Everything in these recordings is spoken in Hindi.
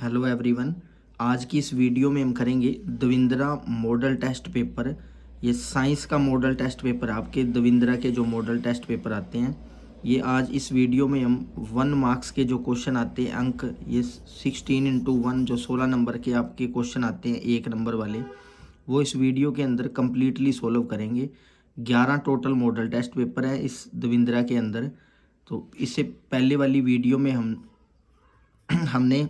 Hello everyone. आज की इस वीडियो में हम करेंगे दविंद्रा मॉडल टेस्ट पेपर। ये साइंस का मॉडल टेस्ट पेपर है। आपके दविंद्रा के जो मॉडल टेस्ट पेपर आते हैं, ये आज इस वीडियो में हम 1 मार्क्स के जो क्वेश्चन आते हैं, अंक ये 16x1 जो 16 नंबर के आपके क्वेश्चन आते हैं 1 नंबर वाले, वो इस वीडियो के अंदर कम्प्लीटली सोल्व करेंगे। 11 टोटल मॉडल टेस्ट पेपर है इस दविंद्रा के अंदर। तो इससे पहले वाली वीडियो में हमने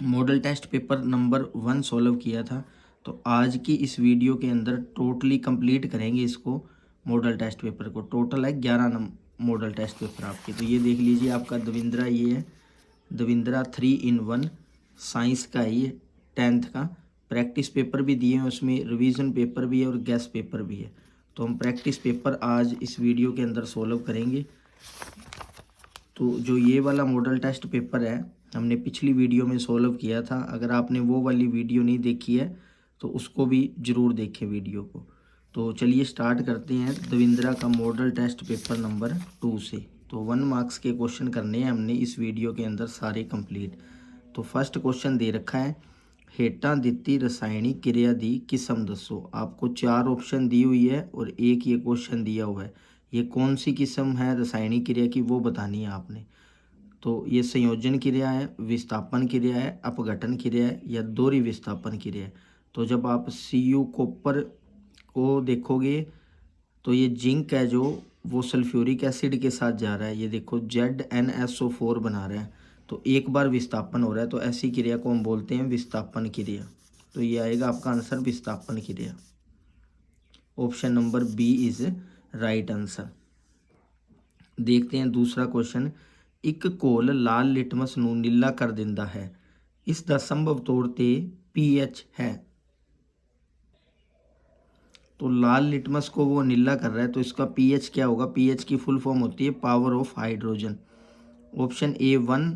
model test paper number 1 solve किया था। तो आज की इस वीडियो के अंदर टोटली कंप्लीट करेंगे इसको, मॉडल टेस्ट पेपर को। टोटल है 11 मॉडल टेस्ट पेपर आपके। तो ये देख लीजिए, आपका दविंद्रा ये है, दविंद्रा 3 in 1 साइंस का है ये, 10th का। प्रैक्टिस पेपर भी दिए हैं उसमें, रिवीजन पेपर भी है और गेस पेपर भी है। तो हम प्रैक्टिस पेपर आज इस वीडियो के अंदर सॉल्व करेंगे। तो जो ये वाला मॉडल टेस्ट पेपर है, हमने पिछली वीडियो में सॉल्व किया था। अगर आपने वो वाली वीडियो नहीं देखी है तो उसको भी ज़रूर देखें वीडियो को। तो चलिए स्टार्ट करते हैं दविंद्रा का मॉडल टेस्ट पेपर नंबर 2 से। तो 1 मार्क्स के क्वेश्चन करने हैं हमने इस वीडियो के अंदर सारे कंप्लीट। तो फर्स्ट क्वेश्चन दे रखा है, हेठा दिती रसायनिक क्रिया दी किस्म दसो। आपको 4 ऑप्शन दी हुई है और एक ये क्वेश्चन दिया हुआ है। ये कौन सी किस्म है रासायनिक क्रिया की, वो बतानी है आपने। तो ये संयोजन क्रिया है, विस्थापन क्रिया है, अपघटन क्रिया है या दोहरी विस्थापन क्रिया है। तो जब आप Cu कॉपर को देखोगे तो ये जिंक है जो वो सल्फ्यूरिक एसिड के साथ जा रहा है। ये देखो ZnSO4 बना रहा है। तो एक बार विस्थापन हो रहा है, तो ऐसी क्रिया को हम बोलते हैं विस्थापन क्रिया। तो ये आएगा आपका आंसर विस्थापन क्रिया। Option number B is right answer. देखते हैं दूसरा क्वेश्चन, एक घोल लाल लिटमस ਨੂੰ ਨੀਲਾ ਕਰ ਦਿੰਦਾ ਹੈ, ਇਸ ਦਾ ਸੰਭਵ ਤੌਰ ਤੇ pH है। तो लाल लिटमस को वो नीला कर रहा है, तो इसका pH क्या होगा? pH की फुल फॉर्म होती है power of hydrogen. Option A 1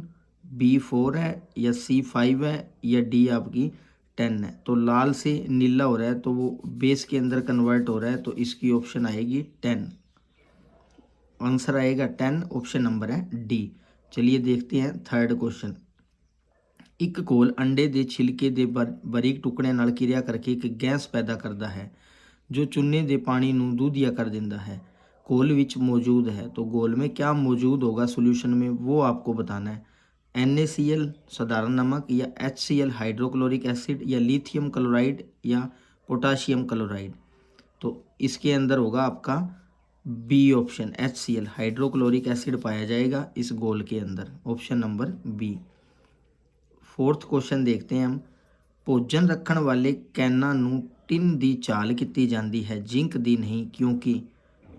B 4 है या सी 5 है या डी आपकी 10 है। तो लाल से नीला हो रहा है तो वो बेस के अंदर कन्वर्ट हो रहा है, तो इसकी ऑप्शन आएगी 10। आंसर आएगा 10, ऑप्शन नंबर है डी। चलिए देखते हैं थर्ड क्वेश्चन। एक घोल अंडे ਦੇ छिलके ਦੇ ਬਾਰੀਕ ਟੁਕੜਿਆਂ ਨਾਲ ਕਿਰਿਆ ਕਰਕੇ ਇੱਕ ਗੈਸ ਪੈਦਾ ਕਰਦਾ ਹੈ जो चूने ਦੇ ਪਾਣੀ ਨੂੰ दूधिया कर देता है। घोल ਵਿੱਚ मौजूद है, तो घोल में क्या मौजूद होगा सॉल्यूशन में, वो आपको बताना है। NaCl साधारण नमक या HCl हाइड्रोक्लोरिक एसिड या लिथियम क्लोराइड या पोटाशियम क्लोराइड। तो इसके अंदर होगा आपका B option HCl hydrochloric acid पाया जाएगा इस घोल के अंदर, option number B. Fourth question देखते हैं हम, भोजन रखण वाले कैना नूं टिन दी चाल की जाती है, जिंक दी नहीं, क्योंकि।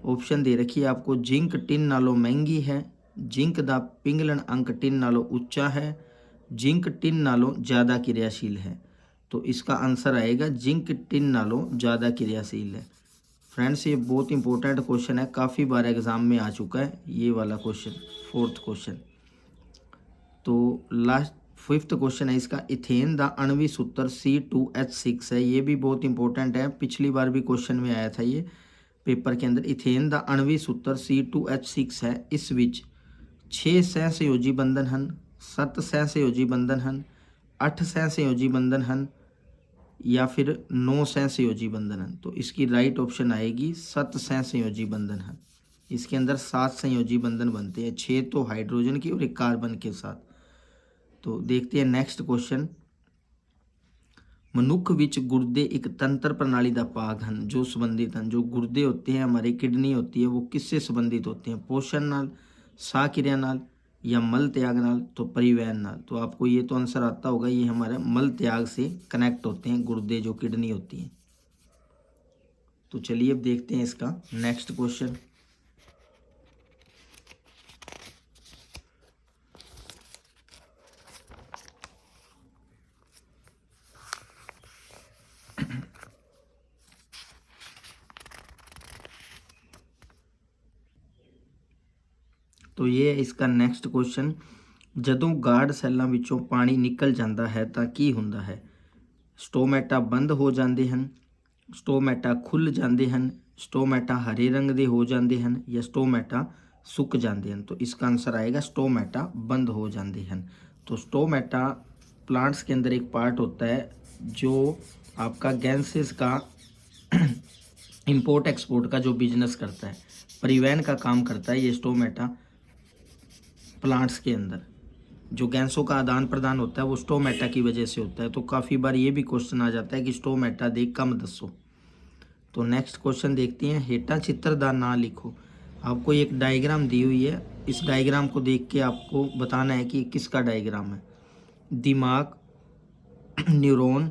ऑप्शन दे रखी है आपको, जिंक टिन नालों महंगी है, जिंक दा पिंगलन अंक टिन नालों उच्चा है, जिंक टिन नालों ज़्यादा क्रियाशील है। तो इसका आंसर आएगा जिंक टिन नालों ज़्यादा क्रियाशील है। फ्रेंड्स, ये बहुत इंपॉर्टेंट क्वेश्चन है, काफ़ी बार एग्जाम में आ चुका है ये वाला क्वेश्चन, फोर्थ क्वेश्चन। तो लास्ट फिफ्थ क्वेश्चन है इसका, इथेन दा आणविक सूत्र C2H6 है। ये भी बहुत इंपॉर्टेंट है, पिछली बार भी क्वेश्चन में आया था ये पेपर के अंदर। इथेन दा आणविक सूत्र C2H6 है। इस विच 6 सहसंयोजी बंधन हैं, 7 सहसंयोजी बंधन हैं, 8 सहसंयोजी बंधन हैं या फिर 9 सहसंयोजी बंधन हैं। तो इसकी राइट ऑप्शन आएगी 7 सहसंयोजी बंधन हैं। इसके अंदर 7 संयोजी बंधन बनते हैं, 6 तो हाइड्रोजन की और 1 कार्बन के साथ। तो देखते हैं नेक्स्ट क्वेश्चन, मनुख विच गुर्दे एक तंत्र प्रणाली का भाग हैं जो संबंधित हैं। जो गुर्दे होते हैं, हमारी किडनी होती है, वो किससे संबंधित होते हैं? पोषण नाल, साह क्रिया नाल या मल त्याग नाल, तो परिवहन नाल। तो आपको ये तो आंसर आता होगा, ये हमारे मल त्याग से कनेक्ट होते हैं गुर्दे, जो किडनी होती है। तो चलिए अब देखते हैं इसका नेक्स्ट क्वेश्चन। तो ये है इसका नेक्स्ट क्वेश्चन, ਜਦੋਂ ਗਾਰਡ ਸੈੱਲਾਂ ਵਿੱਚੋਂ ਪਾਣੀ ਨਿਕਲ ਜਾਂਦਾ ਹੈ ਤਾਂ ਕੀ ਹੁੰਦਾ ਹੈ? ਸਟੋਮੈਟਾ ਬੰਦ ਹੋ ਜਾਂਦੇ ਹਨ, ਸਟੋਮੈਟਾ ਖੁੱਲ੍ਹ ਜਾਂਦੇ ਹਨ, ਸਟੋਮੈਟਾ ਹਰੇ रंग ਦੇ हो ਜਾਂਦੇ ਹਨ या ਸਟੋਮੈਟਾ ਸੁੱਕ ਜਾਂਦੇ ਹਨ। तो इसका आंसर आएगा स्टोमैटा बंद हो जाते हैं। तो स्टोमैटा प्लांट्स के अंदर एक पार्ट होता है जो आपका गैसेस का इंपोर्ट एक्सपोर्ट का जो बिजनेस करता है, परिवहन का काम करता है ये स्टोमेटा प्लांट्स के अंदर। जो गैसों का आदान प्रदान होता है वो स्टोमेटा की वजह से होता है। तो काफ़ी बार ये भी क्वेश्चन आ जाता है कि स्टोमेटा दे कम दसो। तो नेक्स्ट क्वेश्चन देखते हैं, हेठा चित्र दा ना लिखो। आपको एक डायग्राम दी हुई है, इस डायग्राम को देख के आपको बताना है कि किसका डायग्राम है। दिमाग, न्यूरॉन,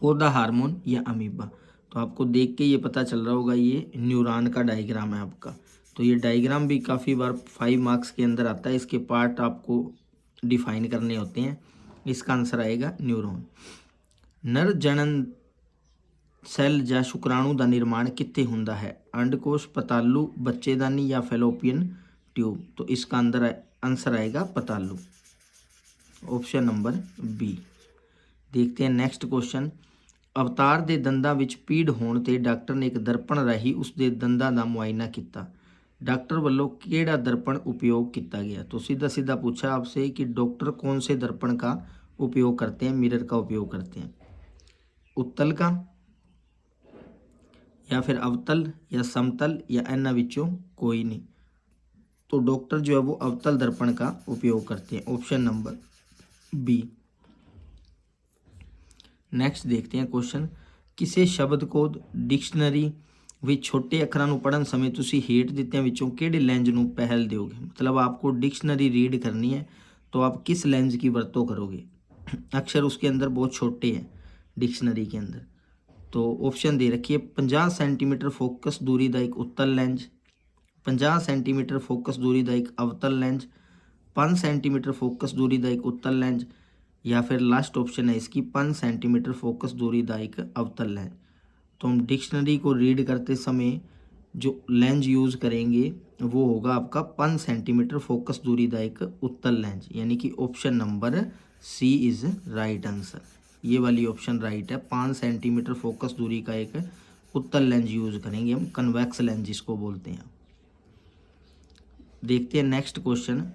पौधा हार्मोन या अमीबा। तो आपको देख के ये पता चल रहा होगा ये न्यूरॉन का डायग्राम है आपका। तो ये डायग्राम भी काफ़ी बार 5 मार्क्स के अंदर आता है, इसके पार्ट आपको डिफाइन करने होते हैं। इसका आंसर आएगा न्यूरॉन। नर जनन सैल ਜਾਂ शुक्राणु ਦਾ निर्माण कित्थे हुंदा है? अंडकोश, पतालू, बच्चेदानी या फैलोपियन ट्यूब। तो इसका अंदर आंसर आएगा पतालू, ऑप्शन नंबर बी। देखते हैं नेक्स्ट क्वेश्चन। अवतार ਦੇ ਦੰਦਾਂ ਵਿੱਚ ਪੀੜ ਹੋਣ ਤੇ ਡਾਕਟਰ ਨੇ ਇੱਕ ਦਰਪਣ ਰਾਹੀਂ ਉਸ ਦੇ ਦੰਦਾਂ ਦਾ ਮੁਆਇਨਾ ਕੀਤਾ। डॉक्टर ਵੱਲੋਂ ਕਿਹੜਾ दर्पण उपयोग किया गया? तो सीधा सीधा पूछा आपसे कि डॉक्टर कौन से दर्पण का उपयोग करते हैं, मिरर का उपयोग करते हैं? उत्तल का, या फिर अवतल, या समतल, या इन्हां विचों कोई नहीं। तो डॉक्टर जो है वो अवतल दर्पण का उपयोग करते हैं, ऑप्शन नंबर बी। नेक्स्ट देखते हैं क्वेश्चन। किसी शब्द को डिक्शनरी ਵਿੱਚ छोटे ਅੱਖਰਾਂ ਨੂੰ ਪੜ੍ਹਨ ਸਮੇਂ ਤੁਸੀਂ ਹੇਠ ਦਿੱਤਿਆਂ ਵਿੱਚੋਂ ਕਿਹੜੇ ਲੈਂਜ ਨੂੰ ਪਹਿਲ ਦਿਓਗੇ? मतलब आपको डिक्शनरी रीड करनी है तो आप किस लेंस की वरतों करोगे? अक्षर उसके अंदर बहुत छोटे हैं डिक्शनरी के अंदर। तो ऑप्शन दे रखिए 50 सेंटीमीटर फोकस दूरी का एक उत्तल लेंस, 50 सेंटीमीटर फोकस दूरी का एक अवतल लेंस, 5 सेंटीमीटर फोकस दूरी का एक उत्तल लेंस, या फिर लास्ट ऑप्शन है इसकी 5 सेंटीमीटर फोकस दूरी का एक अवतल लेंस। तो हम डिक्शनरी को रीड करते समय जो लेंस यूज़ करेंगे वो होगा आपका 5 सेंटीमीटर फोकस दूरी का एक उत्तल लेंस, यानी कि option number C is right answer. ये वाली ऑप्शन राइट है, 5 सेंटीमीटर फोकस दूरी का एक उत्तल लेंस यूज़ करेंगे हम, कन्वेक्स लेंस जिसको बोलते हैं। देखते हैं नेक्स्ट क्वेश्चन।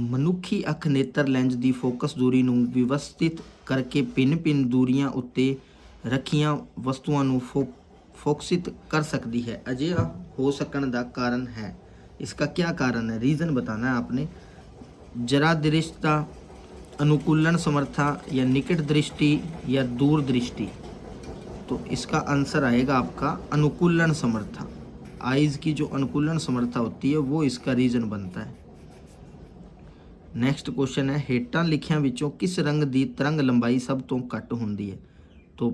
मनुखी अख नेत्र लेंस की फोकस दूरी ਨੂੰ व्यवस्थित करके भिन्न भिन्न दूरियां उत्ते रखियां वस्तुओं ਨੂੰ फोकसित कर सकती है। अजिहा हो सकने का कारण है, इसका क्या कारण है? रीज़न बताना है आपने। जरा दृष्टता, अनुकूलन समर्था, या निकट दृष्टि, या दूर दृष्टि। तो इसका आंसर आएगा आपका अनुकूलन समर्था। आइज़ की जो अनुकूलन समर्था होती है वो इसका रीज़न बनता है। नेक्स्ट क्वेश्चन है, हेठां लिखियां विचों किस रंग की तरंग लंबाई सब तो घट होंदी है? तो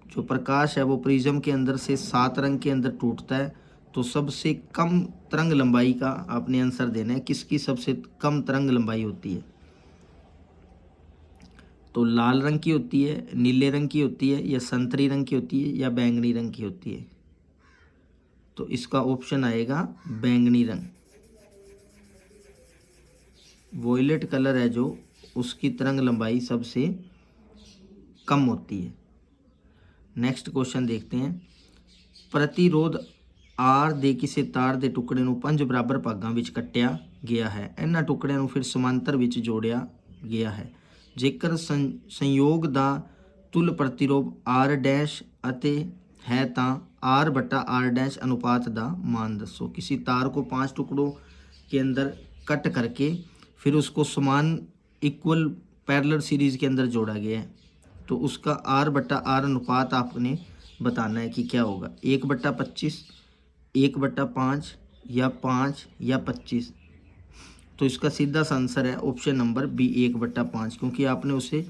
जो प्रकाश है वो प्रिज्म के अंदर से 7 रंग के अंदर टूटता है, तो सबसे कम तरंग लंबाई का आपने आंसर देना है, किसकी सबसे कम तरंग लंबाई होती है? तो लाल रंग की होती है, नीले रंग की होती है, या संतरी रंग की होती है, या बैंगनी रंग की होती है? तो इसका ऑप्शन आएगा बैंगनी रंग। वॉयलेट कलर है जो, उसकी तरंग लंबाई सबसे कम होती है। नेक्स्ट क्वेश्चन देखते हैं। प्रतिरोध आर ਦੇ ਕਿਸੇ ਤਾਰ ਦੇ ਟੁਕੜੇ ਨੂੰ 5 ਬਰਾਬਰ ਭਾਗਾਂ ਵਿੱਚ ਕੱਟਿਆ ਗਿਆ ਹੈ। ਇਹਨਾਂ ਟੁਕੜਿਆਂ ਨੂੰ ਫਿਰ ਸਮਾਂਤਰ ਵਿੱਚ ਜੋੜਿਆ ਗਿਆ ਹੈ। ਜੇਕਰ ਸੰਯੋਗ ਦਾ ਤੁਲ ਪ੍ਰਤੀਰੋਧ ਆਰ ਡੈਸ਼ ਅਤੇ है ਤਾਂ आर बटा आर डैश अनुपात का मान दसो। किसी तार को 5 टुकड़ों के अंदर कट करके फिर उसको समान इक्वल पैरेलल सीरीज़ के अंदर जोड़ा गया है, तो उसका आर बटा आर अनुपात आपने बताना है कि क्या होगा, 1/25, 1/5, या 5, या 25। तो इसका सीधा सा आंसर है ऑप्शन नंबर बी 1/5, क्योंकि आपने उसे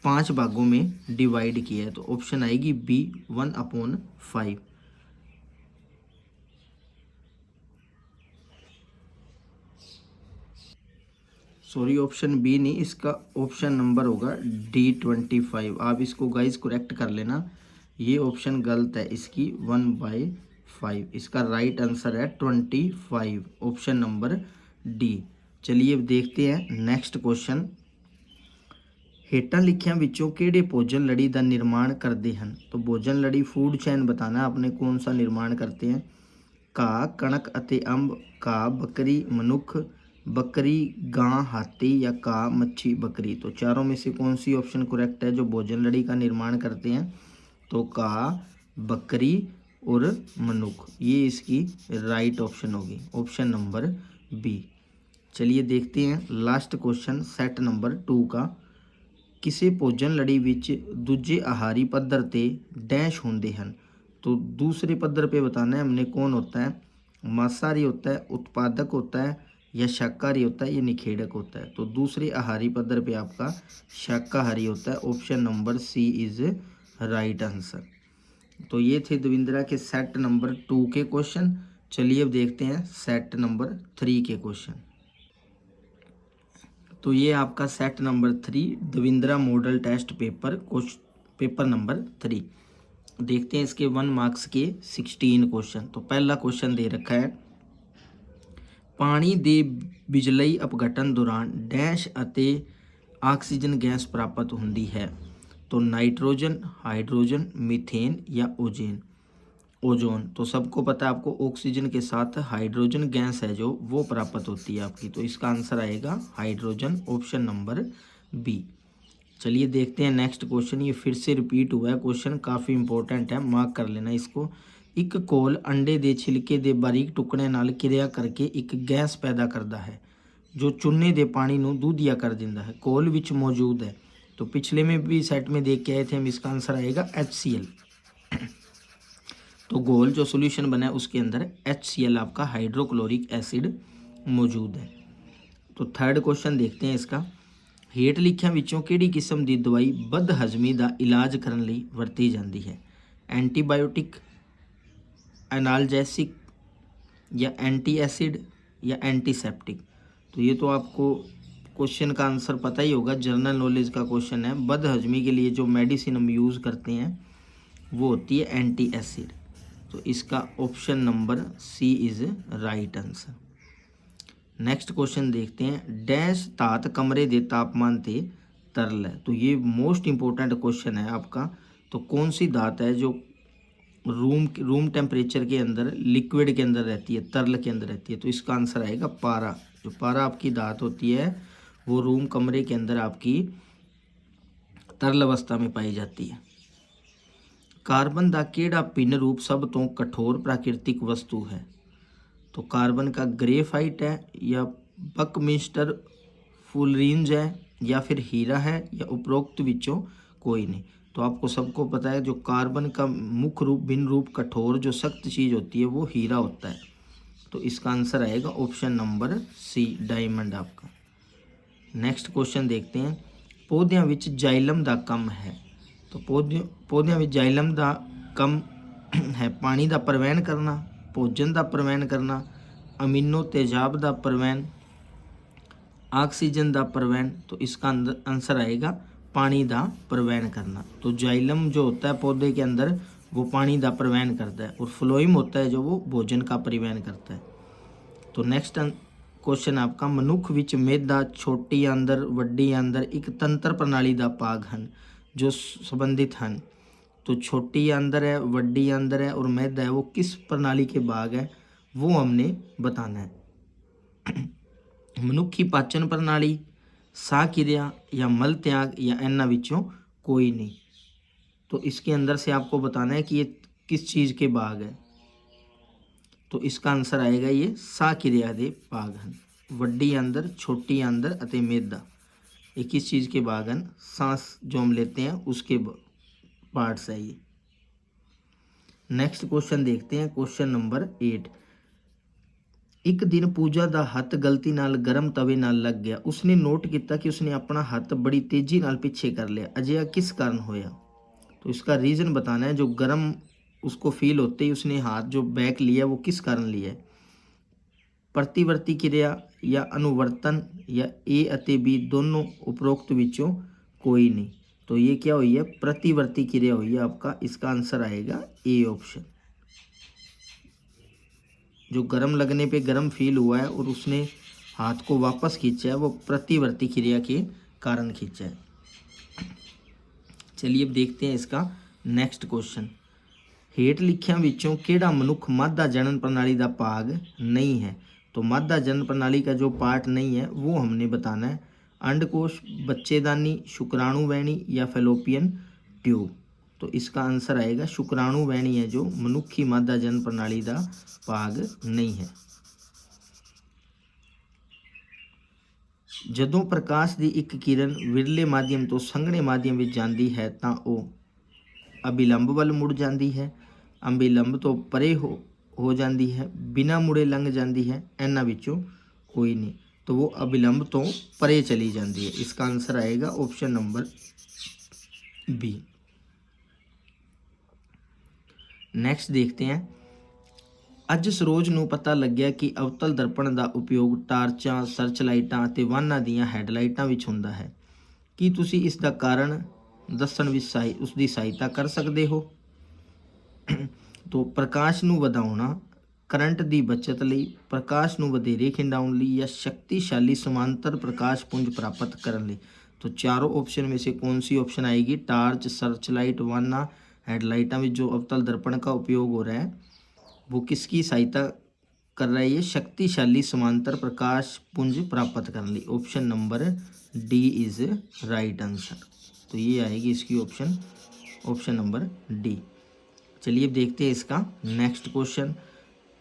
5 भागों में डिवाइड किया है। तो ऑप्शन आएगी बी 1/5। सॉरी, ऑप्शन बी नहीं, इसका ऑप्शन नंबर होगा D25। आप इसको गाइस करेक्ट कर लेना, ये ऑप्शन गलत है, इसकी 1/5। इसका राइट आंसर है 25, ऑप्शन नंबर डी। चलिए देखते हैं नेक्स्ट क्वेश्चन। हेठां लिखियां विचों किहड़े भोजन लड़ी का निर्माण करते हैं? तो भोजन लड़ी फूड चैन बताना आपने कौन सा निर्माण करते हैं। घाह, कणक अते अंब, घाह, बकरी, मनुख, बकरी, गां, हाथी या का, मच्छी, बकरी। तो चारों में से कौन सी ऑप्शन करेक्ट है जो भोजन लड़ी का निर्माण करते हैं? तो का, बकरी और मनुख, ये इसकी राइट ऑप्शन होगी, ऑप्शन नंबर बी। चलिए देखते हैं लास्ट क्वेश्चन सेट नंबर 2 का। किसी भोजन लड़ी विच दूजे आहारी पद्धर ते डैश होंदे हैं। तो दूसरे पद्धर पे बताना है हमने कौन होता है, मांसाहारी होता है, उत्पादक होता है या शाकाहारी होता है या निखेड़क होता है। तो दूसरे आहारी पद्धर पे आपका शाकाहारी होता है, option number C is right answer. तो ये थे दविंद्रा के सेट नंबर 2 के क्वेश्चन। चलिए अब देखते हैं सेट नंबर 3 के क्वेश्चन। तो ये आपका set number 3 Davindra model test paper number 3। देखते हैं इसके 1 मार्क्स के 16 क्वेश्चन। तो पहला क्वेश्चन दे रखा है, पानी ਦੇ ਬਿਜਲਈ अपघटन दौरान डैश ਅਤੇ ऑक्सीजन गैस प्राप्त होती है। तो नाइट्रोजन, हाइड्रोजन, मीथेन या ओजोन। तो सबको पता है आपको ऑक्सीजन के साथ हाइड्रोजन गैस है जो वो प्राप्त होती है आपकी। तो इसका आंसर आएगा हाइड्रोजन, ऑप्शन नंबर बी। चलिए देखते हैं नेक्स्ट क्वेश्चन। ये फिर से रिपीट हुआ है क्वेश्चन, काफ़ी इंपॉर्टेंट है, मार्क कर लेना इसको। एक कोल अंडे के छिलके के बारीक टुकड़े नाल क्रिया करके एक गैस पैदा करता है जो चूने के पानी नूं दूधिया कर देता है, कोल विच मौजूद है। तो पिछले में भी सेट में देख के आए थे हम, इसका आंसर आएगा HCl। तो घोल जो सोल्यूशन बना है उसके अंदर HCl आपका हाइड्रोक्लोरिक एसिड मौजूद है। तो थर्ड क्वेश्चन देखते हैं इसका, हेठ लिखियां विचों किहड़ी किस्म की दवाई बदहजमी का इलाज करने लई वरती जाती है? एंटीबायोटिक, एनाल्जेसिक या एंटी एसिड या एंटीसेप्टिक। तो ये तो आपको क्वेश्चन का आंसर पता ही होगा, जनरल नॉलेज का क्वेश्चन है। बदहजमी के लिए जो मेडिसिन हम यूज़ करते हैं वो होती है एंटी एसिड। तो इसका option number C is right answer. Next question देखते हैं, डैश धात कमरे के तापमान ते तरल है। तो ये मोस्ट इंपॉर्टेंट क्वेश्चन है आपका। तो कौन सी धात है जो रूम टेम्परेचर के अंदर लिक्विड के अंदर रहती है, तरल के अंदर रहती है? तो इसका आंसर आएगा पारा। जो पारा आपकी धात होती है वो रूम कमरे के अंदर आपकी तरल अवस्था में पाई जाती है। कार्बन का केड़ा भिन्न रूप सब तो कठोर प्राकृतिक वस्तु है? तो कार्बन का ग्रेफाइट है या बकमिस्टर फुलरिंज है या फिर हीरा है या उपरोक्त विचों कोई नहीं। तो आपको सबको पता है जो कार्बन का मुख्य रूप भिन्न रूप कठोर जो सख्त चीज़ होती है वो हीरा होता है। तो इसका आंसर आएगा ऑप्शन नंबर सी, डायमंड आपका। नेक्स्ट क्वेश्चन देखते हैं, पौधों विच जाइलम का कम है। तो पौधों विच जाइलम का कम है पानी का प्रवहन करना, भोजन का प्रवहन करना, अमीनो तेजाब का प्रवहन, ऑक्सीजन का प्रवहन। तो इसका आंसर आएगा पानी का प्रवहन करना। तो जाइलम जो होता है पौधे के अंदर वो पानी का प्रवहन करता है, और फ्लोइम होता है जो वो भोजन का परिवहन करता है। तो नेक्स्ट क्वेश्चन आपका, मनुख विच मेदा छोटी आंदर वड्डी आंदर एक तंत्र प्रणाली का भाग हैं जो संबंधित हैं। तो छोटी आंदर है, वड्डी आंदर है और मैदा है, वो किस प्रणाली के भाग है वो हमने बताना है। मनुखी पाचन प्रणाली, साह क्रिया या मल त्याग या इन्हां विचों कोई नहीं। तो इसके अंदर से आपको बताना है कि ये किस चीज़ के भाग है। तो इसका आंसर आएगा ये साह क्रिया के भाग हैं। वड्डी आंदर, छोटी आंदर अते मैदा, ये किस चीज़ के भाग हैं? सांस जो हम लेते हैं उसके पार्ट्स है ये। नेक्स्ट क्वेश्चन देखते हैं, क्वेश्चन नंबर 8। एक दिन पूजा का हथ गलती नाल गर्म तवे नाल लग गया, उसने नोट किया कि उसने अपना हथ बड़ी तेजी नाल पीछे कर लिया, अजिहा किस कारण होया? तो इसका रीज़न बताना है। जो गर्म उसको फील होते ही उसने हाथ जो बैक लिया वो किस कारण लिया है? प्रतिवर्ती क्रिया या अनुवर्तन या ए अते बी दोनों उपरोक्त विचों कोई नहीं। तो ये क्या हुई है? प्रतिवर्ती क्रिया हुई है आपका। इसका आंसर आएगा ए ऑप्शन। जो गर्म लगने पे गर्म फील हुआ है और उसने हाथ को वापस खींचा है वो प्रतिवर्ती क्रिया के कारण खींचा है। चलिए अब देखते हैं इसका नेक्स्ट क्वेश्चन, हेठ लिखियां विचों किहड़ा मनुख मादा जनन प्रणाली का भाग नहीं है? तो मादा जन प्रणाली का जो पार्ट नहीं है वो हमने बताना है। अंडकोश, बच्चेदानी, शुक्राणुवैणी या फैलोपियन ट्यूब। तो इसका आंसर आएगा शुक्राणुवैणी है जो मनुखी मादा जन प्रणाली का भाग नहीं है। ਜਦੋਂ ਪ੍ਰਕਾਸ਼ ਦੀ ਇੱਕ ਕਿਰਨ ਵਿਰਲੇ ਮਾਧਿਅਮ ਤੋਂ ਸੰਘਣੇ ਮਾਧਿਅਮ ਵਿੱਚ ਜਾਂਦੀ ਹੈ ਤਾਂ ਉਹ ਅਭਿਲੰਬ ਵੱਲ ਮੁੜ ਜਾਂਦੀ ਹੈ, ਅਭਿਲੰਬ ਤੋਂ ਪਰੇ ਹੋ ਜਾਂਦੀ ਹੈ, ਬਿਨਾਂ ਮੁੜੇ ਲੰਘ ਜਾਂਦੀ ਹੈ, ਇਹਨਾਂ ਵਿੱਚੋਂ ਕੋਈ ਨਹੀਂ। तो वो अभिलंब तो परे चली जाती है। इसका आंसर आएगा ऑप्शन नंबर बी। नेक्स्ट देखते हैं, ਅੱਜ ਸਰੋਜ ਨੂੰ ਪਤਾ ਲੱਗਿਆ ਕਿ ਅਵਤਲ ਦਰਪਣ ਦਾ ਉਪਯੋਗ ਟਾਰਚਾਂ, ਸਰਚ ਲਾਈਟਾਂ ਅਤੇ ਵਾਹਨਾਂ ਦੀਆਂ ਹੈਡਲਾਈਟਾਂ ਵਿੱਚ ਹੁੰਦਾ ਹੈ। ਕੀ ਤੁਸੀਂ ਇਸ ਦਾ ਕਾਰਨ ਦੱਸਣ ਵਿੱਚ ਉਸ ਦੀ ਸਹਾਇਤਾ ਕਰ ਸਕਦੇ ਹੋ? ਤੋ ਪ੍ਰਕਾਸ਼ ਨੂੰ ਵਧਾਉਣਾ, करंट की बचत लई, प्रकाश ਨੂੰ ਵਧੇਰੇ ਖਿੰਡਾਉਣ ਲਈ या शक्तिशाली समांतर प्रकाश पुंज प्राप्त करने ਲਈ। तो चारों ऑप्शन में से कौन सी ऑप्शन आएगी? टार्च, सर्च लाइट, वाना, हेडलाइटा में जो अवतल दर्पण का उपयोग हो रहा है वो किसकी सहायता कर रहा है? ये शक्तिशाली समांतर प्रकाश पुंज प्राप्त करने ਲਈ। Option number D is right answer. तो ये आएगी इसकी ऑप्शन नंबर डी। चलिए देखते हैं इसका नेक्स्ट क्वेश्चन।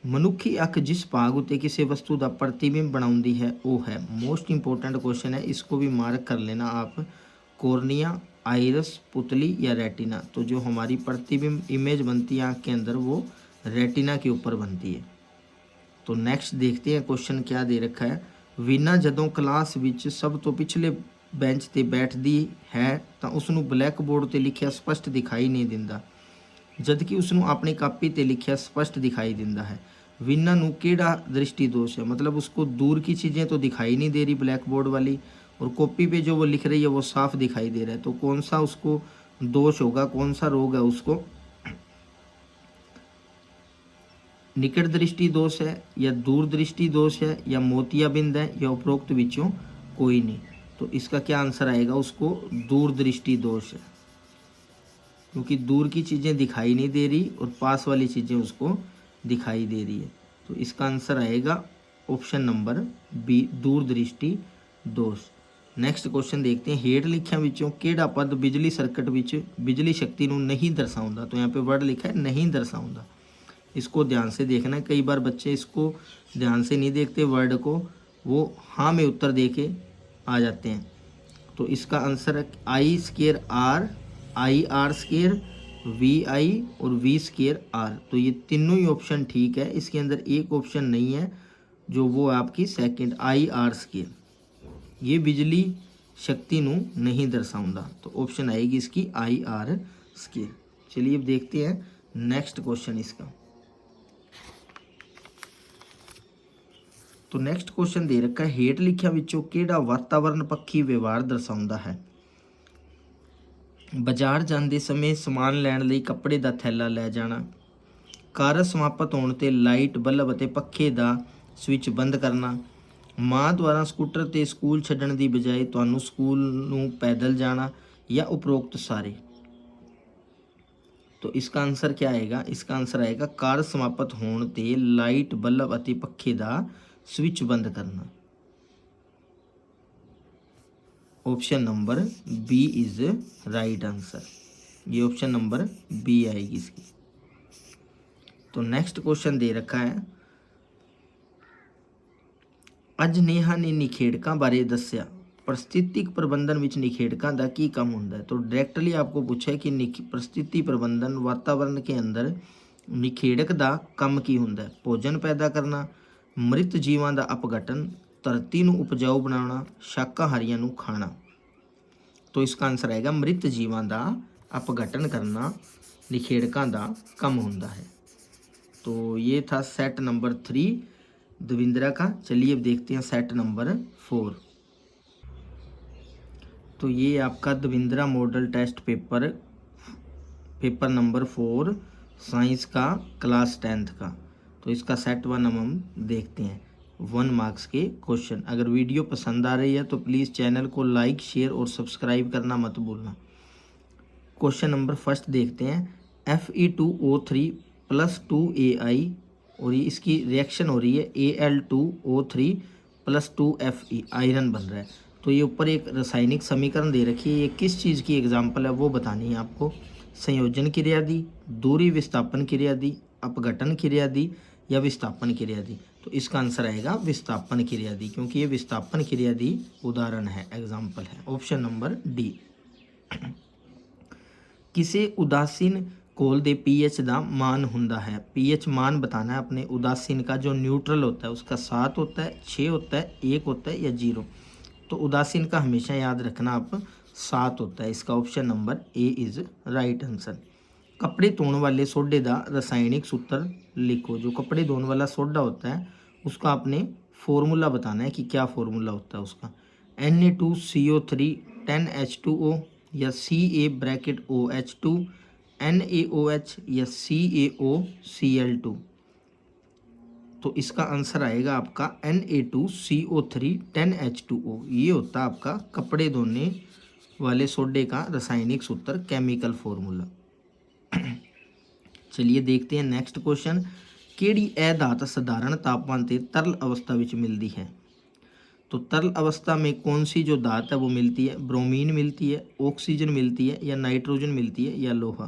मनुखी अख जिस भाग उत्ते किसी वस्तु का प्रतिबिंब बनाती है वो है, मोस्ट इंपोर्टेंट क्वेश्चन है, इसको भी मार्क कर लेना आप। कॉर्निया, आइरस, पुतली या रेटिना। तो जो हमारी प्रतिबिंब इमेज बनती है आँख के अंदर वो रेटिना के ऊपर बनती है। तो नेक्स्ट देखते हैं क्वेश्चन क्या दे रखा है। वीना जदों क्लास विच सब तो पिछले बेंच ते बैठती है तो उसनू ब्लैक बोर्ड ते लिखिया स्पष्ट दिखाई नहीं दिंदा, जबकि उसनू अपनी कापी ते लिखिया स्पष्ट दिखाई दिंदा है। वीना नू केड़ा दृष्टि दोष है? मतलब उसको दूर की चीज़ें तो दिखाई नहीं दे रही ब्लैक बोर्ड वाली, और कॉपी पे जो वो लिख रही है वो साफ दिखाई दे रहा है। तो कौन सा उसको दोष होगा, कौन सा रोग है उसको? निकट दृष्टि दोष है या दूर दृष्टि दोष है या मोतियाबिंद है या उपरोक्त विचों कोई नहीं। तो इसका क्या आंसर आएगा? उसको दूर दृष्टि दोष है, क्योंकि दूर की चीज़ें दिखाई नहीं दे रही और पास वाली चीज़ें उसको दिखाई दे रही है। तो इसका आंसर आएगा ऑप्शन नंबर बी, दूर दृष्टि दोष। नेक्स्ट क्वेश्चन देखते हैं। हेठ लिखिया विचों केड़ा पद बिजली सर्किट विच बिजली शक्ति नू नहीं दर्शाउंदा? तो यहाँ पे वर्ड लिखा है नहीं दर्शाउंदा। इसको ध्यान से देखना है, कई बार बच्चे इसको ध्यान से नहीं देखते वर्ड को, वो हाँ में उत्तर दे के आ जाते हैं। तो इसका आंसर है I square R, I R square, V I और वी स्केयर आर। तो ये तीनों ही ऑप्शन ठीक है। इसके अंदर एक ऑप्शन नहीं है जो वो आपकी सेकंड आई आर स्केयर, ये बिजली शक्ति नू नहीं दर्शाउंदा। तो ऑप्शन आएगी इसकी आई आर स्केयर। चलिए अब देखते हैं नेक्स्ट क्वेश्चन इसका। तो नेक्स्ट क्वेश्चन दे रखा है, हेठ लिखिया विचों केड़ा वातावरण पक्षी व्यवहार दर्शाउंदा है? बाजार जाते समय समान लैण लई कपड़े का थैला लै जाना, कार समाप्त होने ते लाइट, बल्ब और पखे का स्विच बंद करना, माँ द्वारा स्कूटर ते स्कूल छड्डण दी बजाय तुहानूं स्कूल नूं पैदल जाना, या उपरोक्त सारे। तो इसका आंसर क्या आएगा? इसका आंसर आएगा कार समाप्त होने ते लाइट, बल्ब और पखे का स्विच बंद करना। Option number B is right answer. ये ऑप्शन नंबर बी आएगी इसकी। तो नेक्स्ट क्वेश्चन दे रखा है, अज नेहा ने निखेड़कां बारे दस्या, परिस्थितिक प्रबंधन विच निखेड़कां दा की काम हुंदा है? तो डायरैक्टली आपको पूछा है कि परिस्थिति प्रबंधन वातावरण के अंदर निखेड़क दा काम की हुंदा है? भोजन पैदा करना, मृत जीवां दा अपघटन, धरती नूं उपजाऊ बनाना, शाकाहारियां नूं खाना। तो इसका आंसर आएगा मृत जीवां दा अपघटन करना निखेड़कां दा काम हुंदा है। तो ये था सेट नंबर 3 दविंद्रा का। चलिए अब देखते हैं सेट नंबर 4। तो ये आपका Davindra model test paper number 4 science का क्लास 10th का। तो इसका सेट 1 हम देखते हैं, 1 मार्क्स के क्वेश्चन। अगर वीडियो पसंद आ रही है तो प्लीज़ चैनल को लाइक, शेयर और सब्सक्राइब करना मत भूलना। क्वेश्चन नंबर फर्स्ट देखते हैं, Fe2O3 + 2Ai और ये इसकी रिएक्शन हो रही है Al2O3 + 2Fe, आयरन बन रहा है। तो ये ऊपर एक रासायनिक समीकरण दे रखी है, ये किस चीज़ की एग्जाम्पल है वो बतानी है आपको। संयोजन क्रिया दी, दूरी विस्थापन क्रिया दी, अपघटन क्रिया दी या विस्थापन क्रिया दी। तो इसका आंसर आएगा विस्थापन क्रिया दी, क्योंकि ये विस्थापन क्रिया दी उदाहरण है, एग्जाम्पल है। Option number D. ਕਿਸੇ उदासीन घोल दे pH का मान हुंदा है। pH मान बताना है अपने उदासीन का। जो न्यूट्रल होता है उसका 7 होता है, 6 होता है, 1 होता है या 0। तो उदासीन का हमेशा याद रखना आप 7 होता है। इसका option number A is right answer. कपड़े धोने वाले सोडे का रासायनिक सूत्र लिखो। जो कपड़े धोने वाला सोडा होता है उसका आपने फॉर्मूला बताना है कि क्या फॉर्मूला होता है उसका। Na2CO3 10H2O या Ca(OH2) NaOH या CaOCl2। तो इसका आंसर आएगा आपका Na2CO3 10H2O। ये होता है आपका कपड़े धोने वाले सोडे का रासायनिक सूत्र, केमिकल फॉर्मूला। चलिए देखते हैं नेक्स्ट क्वेश्चन। केड़ी ए धात साधारण तापमान ते तरल अवस्था विच मिलती है। तो तरल अवस्था में कौन सी जो धात है वो मिलती है। ब्रोमीन मिलती है, ऑक्सीजन मिलती है या नाइट्रोजन मिलती है या लोहा।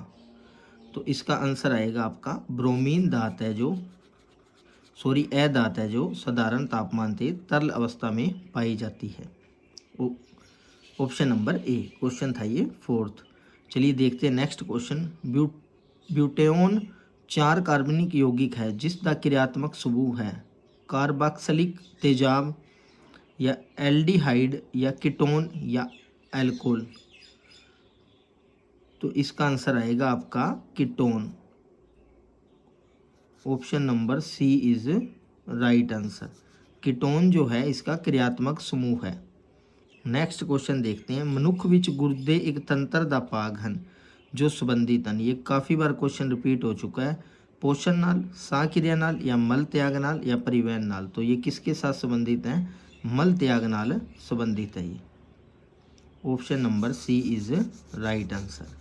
तो इसका आंसर आएगा आपका ब्रोमीन धात है जो ए धात है जो साधारण तापमान से तरल अवस्था में पाई जाती है। ऑप्शन नंबर ए क्वेश्चन था ये, फोर्थ। चलिए देखते हैं नेक्स्ट क्वेश्चन। ब्यूटेन 4 कार्बनिक यौगिक है जिसका क्रियात्मक समूह है कार्बोक्सिलिक तेजाब या एल्डिहाइड या कीटोन या एल्कोहल। तो इसका आंसर आएगा आपका ketone. Option number C is right answer. Ketone जो है इसका क्रियात्मक समूह है। नेक्स्ट क्वेश्चन देखते हैं। मनुख विच गुर्दे एक तंत्र दा भाग हैं जो संबंधित हैं। ये काफ़ी बार क्वेश्चन रिपीट हो चुका है। पोषण नाल, साह क्रिया नाल या मल त्याग नाल या परिवहन नाल। तो ये किसके साथ संबंधित हैं? मल त्याग नाल संबंधित है ये। Option number C is right answer.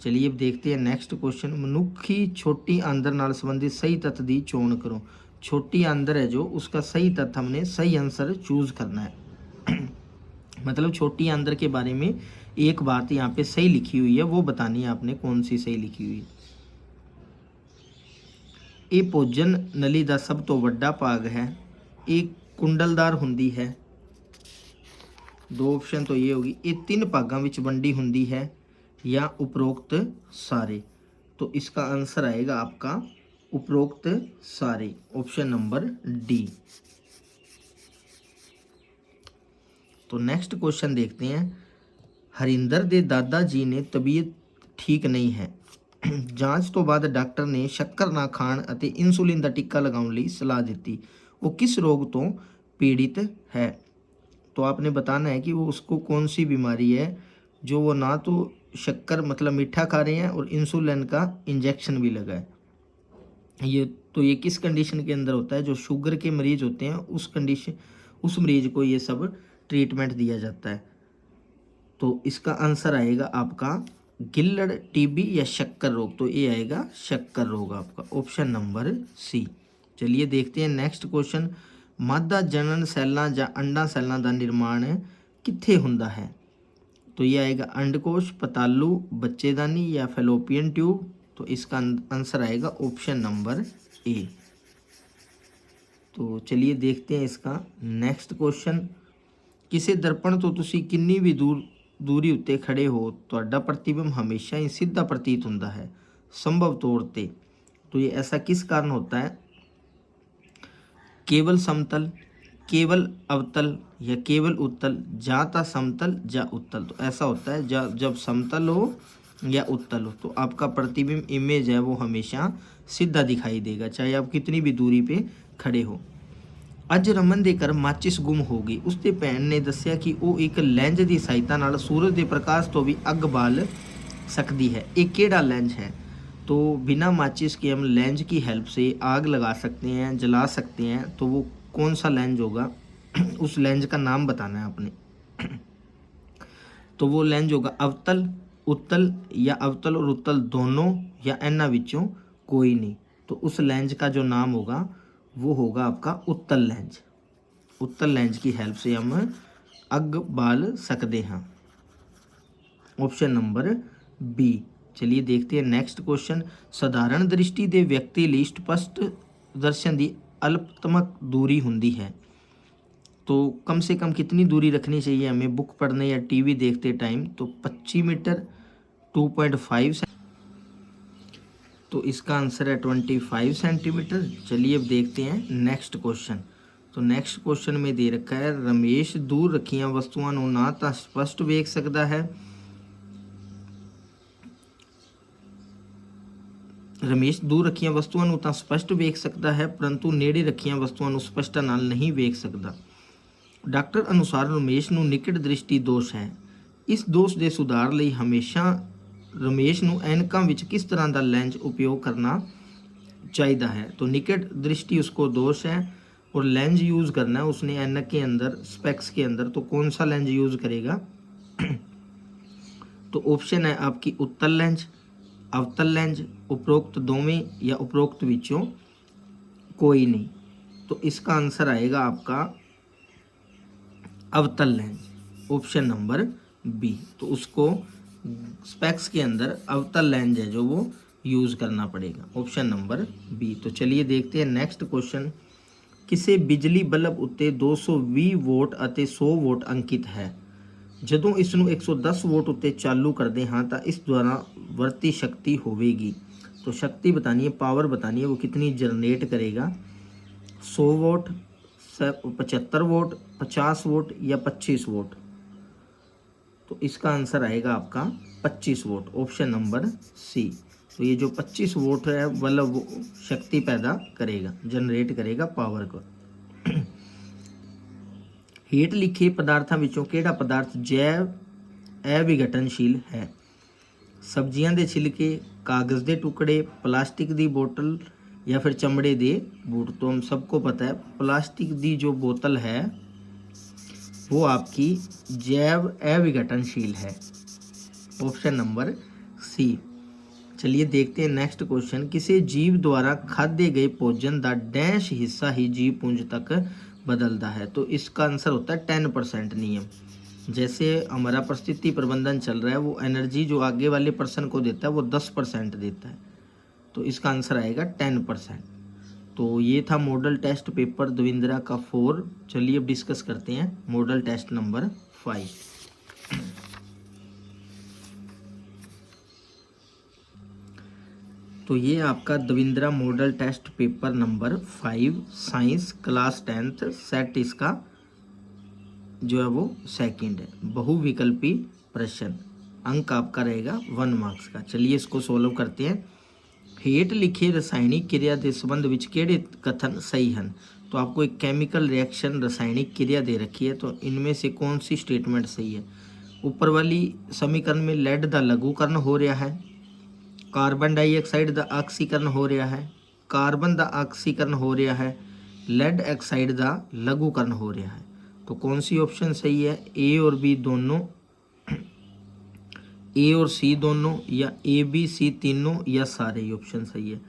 चलिए अब देखते हैं नेक्स्ट क्वेश्चन। मनुखी छोटी आंदर नाल संबंधित सही तत्व की चोण करो। छोटी आंदर है जो उसका सही तत्व हमने सही आंसर चूज करना है। मतलब छोटी आंदर के बारे में एक बात यहाँ पे सही लिखी हुई है, वो बतानी है आपने कौन सी सही लिखी हुई है। ये भोजन नली का सब तो वड्डा भाग है, एक कुंडलदार हुंदी है। 2 ऑप्शन तो ये होगी। ये 3 भागों में वंडी हुंदी है या उपरोक्त सारे। तो इसका आंसर आएगा आपका उपरोक्त सारे, ऑप्शन नंबर डी। तो नेक्स्ट क्वेश्चन देखते हैं। हरिंदर दे दादा जी ने तबीयत ठीक नहीं है। जांच तो बाद डॉक्टर ने शक्कर ना खाण अते इंसुलिन का टीका लगाने लई सलाह दी। वो किस रोग तो पीड़ित है। तो आपने बताना है कि वो उसको कौन सी बीमारी है जो वो ना तो शक्कर मतलब मीठा खा रहे हैं और इंसुलिन का इंजेक्शन भी लगा है। ये किस कंडीशन के अंदर होता है? जो शुगर के मरीज होते हैं उस मरीज को ये सब ट्रीटमेंट दिया जाता है। तो इसका आंसर आएगा आपका गिल्लड़, टीबी या शक्कर रोग। तो ये आएगा शक्कर रोग आपका, ऑप्शन नंबर सी। चलिए देखते हैं नेक्स्ट क्वेश्चन। मादा जनन सैलों या अंडा सैलों का निर्माण कित्थे हुंदा है। तो ये आएगा अंडकोश, पतालू, बच्चेदानी या फैलोपियन ट्यूब। तो इसका आंसर आएगा ऑप्शन नंबर ए। तो चलिए देखते हैं इसका नेक्स्ट क्वेश्चन। किसी दर्पण तो तुसी किन्नी भी दूरी उत्ते खड़े हो तुहाडा प्रतिबिंब हमेशा ही सीधा प्रतीत होता है संभव तौर पे। तो ये ऐसा किस कारण होता है? केवल समतल, केवल अवतल या केवल उत्तल, जाता समतल या उत्तल। तो ऐसा होता है जब समतल हो या उत्तल हो तो आपका प्रतिबिंब इमेज है वो हमेशा सीधा दिखाई देगा, चाहे आप कितनी भी दूरी पे खड़े हो। अज रमन दे घर माचिस गुम हो गई। उसके भैन ने दसिया कि वो एक लेंज की सहायता नाल सूरज के प्रकाश तो भी अग बाल सकती है। एक केड़ा लेंज है? तो बिना माचिस के हम लेंज की हेल्प से आग लगा सकते हैं, जला सकते हैं। तो वो कौन सा लेंज होगा? उस लेंज का नाम बताना है आपने। तो वो लेंज होगा अवतल, उत्तल या अवतल और उत्तल दोनों या इन्हां विचों कोई नहीं। तो उस लेंस का जो नाम होगा वो होगा आपका उत्तल लेंस। उत्तल लेंस की हेल्प से हम अग बाल सकते हैं। Option number B. चलिए देखते हैं नेक्स्ट क्वेश्चन। साधारण दृष्टि ਦੇ ਵਿਅਕਤੀ ਲਈ स्पष्ट दर्शन ਦੀ अल्पतमक दूरी होती है, तो कम से कम कितनी दूरी रखनी चाहिए हमें बुक पढ़ने या टीवी देखते टाइम? तो 25 मीटर, 2.5, तो इसका आंसर है 25 सेंटीमीटर। चलिए अब देखते हैं नेक्स्ट क्वेश्चन। तो नेक्स्ट क्वेश्चन में दे रखा है रमेश दूर रखियां वस्तुओं ਨੂੰ ना तो स्पष्ट वेख सकता है। रमेश दूर रखियां वस्तुओं ਨੂੰ ਤਾਂ स्पष्ट वेख सकता है, परंतु नेड़े रखियां वस्तुओं ਨੂੰ स्पष्टता ਨਾਲ नहीं वेख सकता। डॉक्टर अनुसार रमेश ਨੂੰ ਨਿਕਟ ਦ੍ਰਿਸ਼ਟੀ ਦੋਸ਼ ਹੈ। ਇਸ ਦੋਸ਼ ਦੇ ਸੁਧਾਰ ਲਈ ਹਮੇਸ਼ਾ रमेश ਨੂੰ ਐਨਕਾਂ ਵਿੱਚ किस तरह का लेंस उपयोग करना चाहिए है? तो निकट दृष्टि उसको दोष है और लेंस यूज़ करना है उसने ऐनक के अंदर, स्पेक्स के अंदर, तो कौन सा लेंस यूज़ करेगा? तो ऑप्शन है आपकी उत्तल लेंस, अवतल लेंस, उपरोक्त दोवें या उपरोक्त विचों कोई नहीं। तो इसका आंसर आएगा आपका अवतल लेंस, ऑप्शन नंबर बी। तो उसको स्पेक्स के अंदर अवतल लेंस है जो वो यूज़ करना पड़ेगा, ऑप्शन नंबर बी। तो चलिए देखते हैं नेक्स्ट क्वेश्चन। किसी बिजली बल्ब उत्ते 220 वोट ਅਤੇ 100 वोट अंकित है, ਜਦੋਂ ਇਸ ਨੂੰ 110 वोट उत्ते चालू करते हाँ तो इस द्वारा वरती शक्ति होवेगी। तो शक्ति बतानी है, पावर बतानी है, वो कितनी जनरेट करेगा? 100 वोट, 75 वोट, 50 वोट या 25 वोट? तो इसका आंसर आएगा आपका 25 वोट, ऑप्शन नंबर सी। तो ये जो 25 वोट है बल्ब वो शक्ति पैदा करेगा, जनरेट करेगा पावर को। हेठ लिखे पदार्थों विचों किहड़ा पदार्थ जैव अविघटनशील है? सब्जियां दे छिलके, कागज़ के टुकड़े, प्लास्टिक की बोतल या फिर चमड़े के बूट? तो हम सबको पता है प्लास्टिक की जो बोतल है वो आपकी जैव अविघटनशील है, ऑप्शन नंबर सी। चलिए देखते हैं नेक्स्ट क्वेश्चन। किसी जीव द्वारा खाधे गए भोजन का डैश हिस्सा ही जीव पुंज तक बदलता है? तो इसका आंसर होता है 10% नियम। जैसे हमारा परिस्थिति प्रबंधन चल रहा है, वो एनर्जी जो आगे वाले पर्सन को देता है वो 10% देता है, तो इसका आंसर आएगा 10%। तो ये था मॉडल टेस्ट पेपर दविंद्रा का 4। चलिए अब डिस्कस करते हैं मॉडल टेस्ट नंबर 5। तो ये आपका Davindra model test paper number 5 science class 10th set, इसका जो है वो सेकंड है। बहुविकल्पी प्रश्न, अंक आपका रहेगा 1 मार्क्स का। चलिए इसको सोल्व करते हैं। हेठ लिखे रासायनिक क्रिया के संबंध में किहड़े कथन सही हैं? तो आपको एक केमिकल रिएक्शन रासायनिक क्रिया दे रखी है, तो इनमें से कौन सी स्टेटमेंट सही है? ऊपर वाली समीकरण में लेड का लघुकरण हो रहा है, कार्बन डाइऑक्साइड का ऑक्सीकरण हो रहा है, कार्बन का ऑक्सीकरण हो रहा है, लेड ऑक्साइड का लघुकरण हो रहा है। तो कौन सी ऑप्शन सही है? ए और बी दोनों, ए और सी दोनों, या ए बी सी तीनों, या सारे ही ऑप्शन सही है?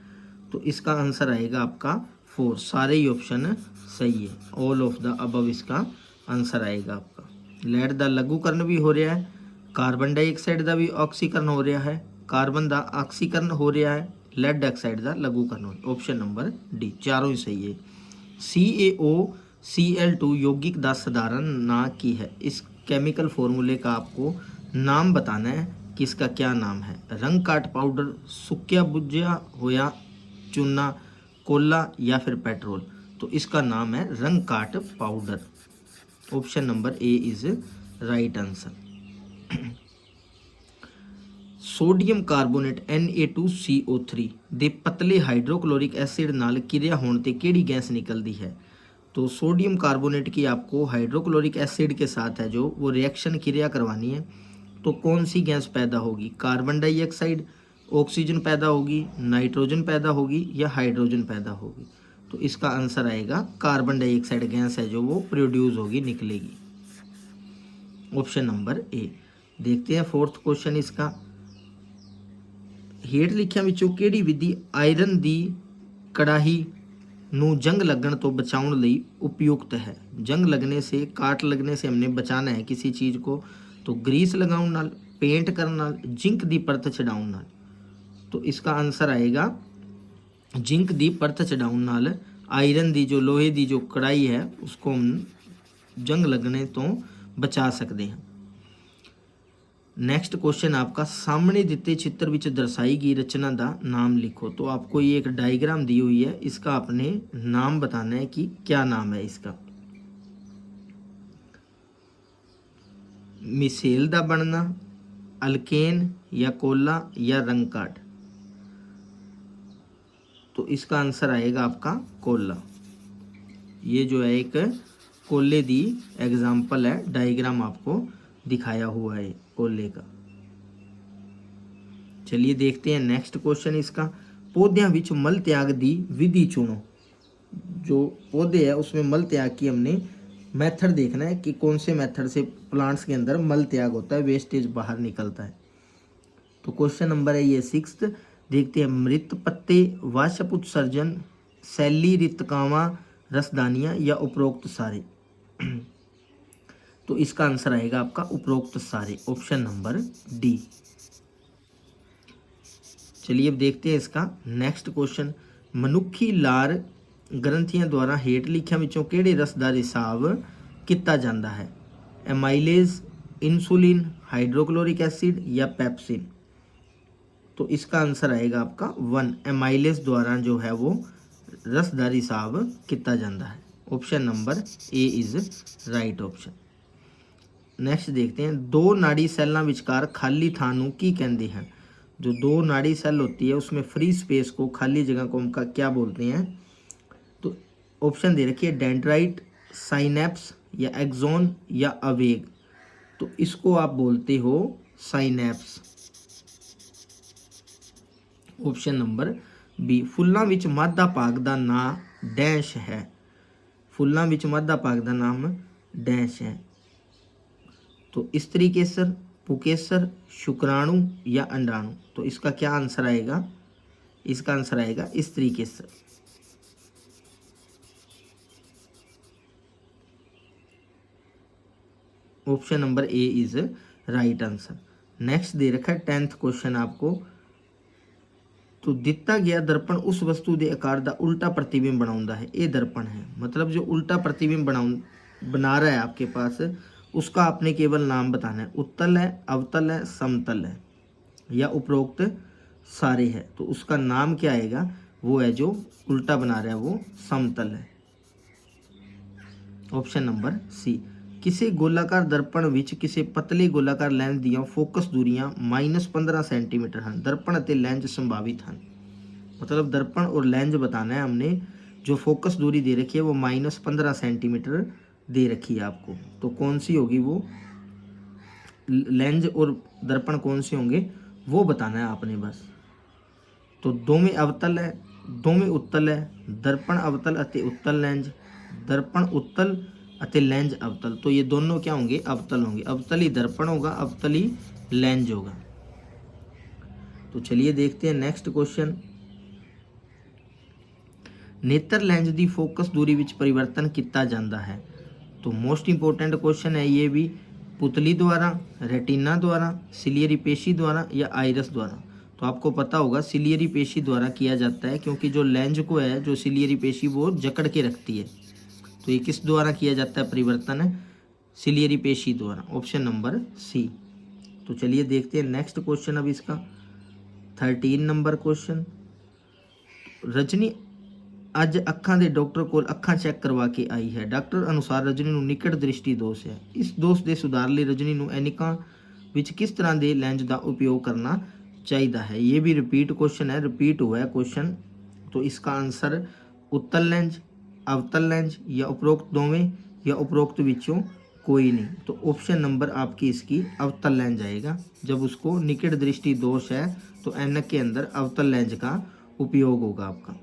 तो इसका आंसर आएगा आपका 4, सारे ही ऑप्शन सही है, ऑल ऑफ द अबव इसका आंसर आएगा आपका। लेड का लघुकरण भी हो रहा है, कार्बन डाइऑक्साइड का भी ऑक्सीकरण हो रहा है, कार्बन का ऑक्सीकरण हो रहा है, लेड ऑक्साइड का लघुकरण हो रहा है, ऑप्शन नंबर डी, चारों ही सही है। CaOCl2 यौगिक का साधारण नाम की है? इस केमिकल फॉर्मूले का आपको नाम बताना है कि इसका क्या नाम है। रंग काट पाउडर, सुक्या बुझिया होया चूना, कोला या फिर पेट्रोल? तो इसका नाम है रंग काट powder, option number A is right answer. Sodium carbonate Na2CO3 ਦੇ ਪਤਲੇ हाइड्रोक्लोरिक एसिड नाल किरिया होने ते केड़ी गैस निकलती है? तो सोडियम कार्बोनेट की आपको हाइड्रोक्लोरिक एसिड के साथ है जो वो रिएक्शन क्रिया करवानी है, तो कौन सी गैस पैदा होगी? कार्बन डाइऑक्साइड, ऑक्सीजन पैदा होगी, नाइट्रोजन पैदा होगी, या हाइड्रोजन पैदा होगी? तो इसका आंसर आएगा कार्बन डाइऑक्साइड गैस है जो वो प्रोड्यूस होगी, निकलेगी, ऑप्शन नंबर ए। देखते हैं फोर्थ क्वेश्चन इसका। हेठ लिखियां विचों किहड़ी विधि आयरन दी कड़ाही ਨੂੰ जंग लगन तो बचाने ਲਈ उपयुक्त है। जंग लगने से, काट लगने से हमने बचाना है किसी चीज़ को, तो ग्रीस लगाउन नाल, पेंट करन नाल, जिंक दी परत चढ़ाउन नाल। तो इसका आंसर आएगा जिंक दी परत चढ़ाउन नाल आयरन दी, जो लोहे दी जो कढ़ाई है, उसको हम जंग लगने तो बचा सकते हैं। नेक्स्ट क्वेश्चन आपका, सामने दिते चित्र विच दर्शाई गई रचना का नाम लिखो। तो आपको ये एक डायग्राम दी हुई है, इसका आपने नाम बताना है कि क्या नाम है इसका। मिसेल दा बनना, अल्केन या कोला या रंगकाट। तो इसका आंसर आएगा आपका कोला। ये जो है एक कोले दी एग्जाम्पल है, डायग्राम आपको दिखाया हुआ है कोले का। चलिए देखते हैं नेक्स्ट क्वेश्चन इसका, पौधों विच मल त्याग दी विधि चुनो। जो पौधे है उसमें मल त्याग की हमने मेथड देखना है कि कौन से मेथड से प्लांट्स के अंदर मल त्याग होता है, वेस्टेज बाहर निकलता है। तो क्वेश्चन नंबर है ये 6th, देखते हैं। मृत पत्ते, वाष्प उत्सर्जन, सैली रितकावां, रसदानियाँ या उपरोक्त सारे। तो इसका आंसर आएगा आपका उपरोक्त सारे, ऑप्शन नंबर डी। चलिए अब देखते हैं इसका नेक्स्ट क्वेश्चन, मनुखी लार ग्रंथियां द्वारा हेठ लिखियां विचों किहड़े रस दा रिसाव किया जाता है। एमाइलेज, इंसुलिन, हाइड्रोक्लोरिक एसिड या पेप्सिन। तो इसका आंसर आएगा आपका 1, एमाइलेज द्वारा जो है वो रस दा रिसाव किया जाता है। Option number A is right option. Next देखते हैं, दो नाड़ी सैलों विचकार खाली थां नूं की कहते हैं। जो दो नाड़ी सेल होती है उसमें फ्री स्पेस को, खाली जगह को हम क्या बोलते हैं। तो ऑप्शन दे रखिए डेंड्राइट, साइनेप्स या एक्सोन या अवेग। तो इसको आप बोलते हो साइनेप्स, ऑप्शन नंबर बी। फुल्लां विच मादा भाग दा नाम डैश है। फुल्लां विच मादा भाग दा नाम डैश है। तो स्त्री केसर, पुकेसर, शुक्राणु या अंडाणु। तो इसका क्या आंसर आएगा, इसका आंसर आएगा स्त्री केसर। Option number A is right answer. Next दे रखा है 10th क्वेश्चन आपको, तो दिता गया दर्पण उस वस्तु के आकार का उल्टा प्रतिबिंब बनाता है। ये दर्पण है, मतलब जो उल्टा प्रतिबिंब बना रहा है आपके पास, उसका आपने केवल नाम बताना है। उत्तल है, अवतल है, समतल है या उपरोक्त सारे है। तो उसका नाम क्या आएगा, वो है जो उल्टा बना रहा है वो समतल है, ऑप्शन नंबर सी। किसी गोलाकार दर्पण विच किसी पतले गोलाकार लेंस दियां फोकस दूरियां -15 सेंटीमीटर हैं। दर्पण अते लेंस संभावित हैं, मतलब दर्पण और लेंस बताना है हमने। जो फोकस दूरी दे रखी है वो -15 सेंटीमीटर दे रखी है आपको। तो कौन सी होगी वो, लेंस और दर्पण कौन से होंगे वो बताना है आपने बस। तो दो में अवतल है, दो में उत्तल है। दर्पण अवतल अते उत्तल लेंस, दर्पण उत्तल अते लेंस अवतल। तो ये दोनों क्या होंगे, अवतल होंगे। अवतल ही दर्पण होगा, अवतल ही लेंस होगा। तो चलिए देखते हैं नेक्स्ट क्वेश्चन, नेत्र लेंस की फोकस दूरी विच परिवर्तन किया जाता है। तो मोस्ट इंपोर्टेंट क्वेश्चन है ये भी, पुतली द्वारा, रेटिना द्वारा, सिलियरी पेशी द्वारा या आइरस द्वारा। तो आपको पता होगा सिलियरी पेशी द्वारा किया जाता है, क्योंकि जो लेंस को है, जो सिलियरी पेशी वो जकड़ के रखती है। तो ये किस द्वारा किया जाता है परिवर्तन, है सिलियरी पेशी द्वारा, ऑप्शन नंबर सी। तो चलिए देखते हैं नेक्स्ट क्वेश्चन अब इसका 13 नंबर क्वेश्चन, रजनी अज अखां दे डॉक्टर कोल अखां चैक करवा के आई है। डॉक्टर अनुसार रजनी नूं निकट दृष्टि दोष है। इस दोष के सुधार लई रजनी नूं एनिकां विच किस तरह के लेंस का उपयोग करना चाहिए है। ये भी रिपीट क्वेश्चन है, रिपीट हुआ है क्वेश्चन। तो इसका आंसर उत्तल लेंस, अवतल लेंस या उपरोक्त दोवें या उपरोक्त विचों कोई नहीं। तो ऑप्शन नंबर आपकी इसकी अवतल लेंस आएगा। जब उसको निकट दृष्टि दोष है तो ऐनक के अंदर अवतल लेंस का उपयोग होगा आपका।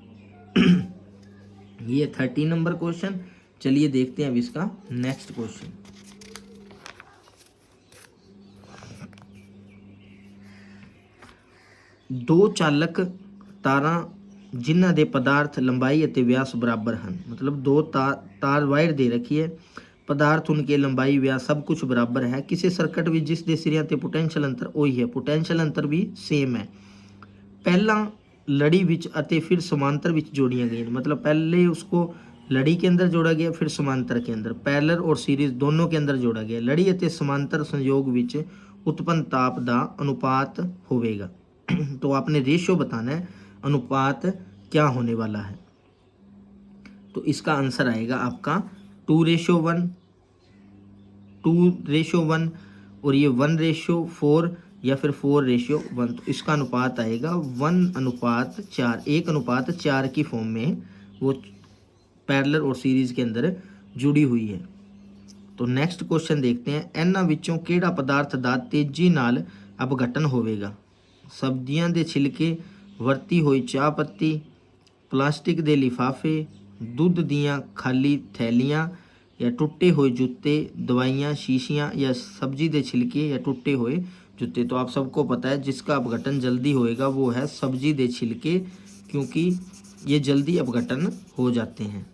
ये 13 नंबर क्वेश्चन। चलिए देखते हैं अब इसका नेक्स्ट क्वेश्चन, दो चालक तारा ਜਿਨ੍ਹਾਂ ਦੇ ਪਦਾਰਥ ਲੰਬਾਈ ਅਤੇ ਵਿਆਸ ਬਰਾਬਰ ਹਨ। मतलब दो तार वायर दे रखी है, पदार्थ उनके लंबाई व्यास सब कुछ बराबर है। किसी सर्किट ਵਿੱਚ ਜਿਸ ਦੇ ਸਿਰਿਆਂ ਤੇ ਪੋਟੈਂਸ਼ੀਅਲ ਅੰਤਰ ਉਹੀ ਹੈ, ਪੋਟੈਂਸ਼ੀਅਲ ਅੰਤਰ ਵੀ ਸੇਮ ਹੈ। ਪਹਿਲਾਂ लड़ी विच अते फिर समांतर विच जोड़ियाँ गई, मतलब पहले उसको लड़ी के अंदर जोड़ा गया, फिर समांतर के अंदर, पैरेलल और सीरीज दोनों के अंदर जोड़ा गया। लड़ी अते समांतर संयोग विच उत्पन्न ताप का अनुपात होवेगा। तो आपने रेशो बताना है, अनुपात क्या होने वाला है। तो इसका आंसर आएगा आपका 2:1, 2:1 और ये 1:4 या फिर 4:1। तो इसका अनुपात आएगा 1:4, 1:4 की फॉर्म में वो पैरेलल और सीरीज के अंदर जुड़ी हुई है। तो नेक्स्ट क्वेश्चन देखते हैं, इन्हां विचों किहड़ा पदार्थ दा तेजी नाल अपघटन होवेगा। सब्जियां दे छिलके, वरती हुई चाह पत्ती, प्लास्टिक दे लिफाफे, दुध दियां खाली थैलियां या टुटे हुए जूते, दवाइयाँ, शीशियाँ या सब्जी दे छिलके या टूटे हुए जूते। तो आप सबको पता है जिसका अपघटन जल्दी होएगा वो है सब्जी दे छिलके, क्योंकि ये जल्दी अपघटन हो जाते हैं।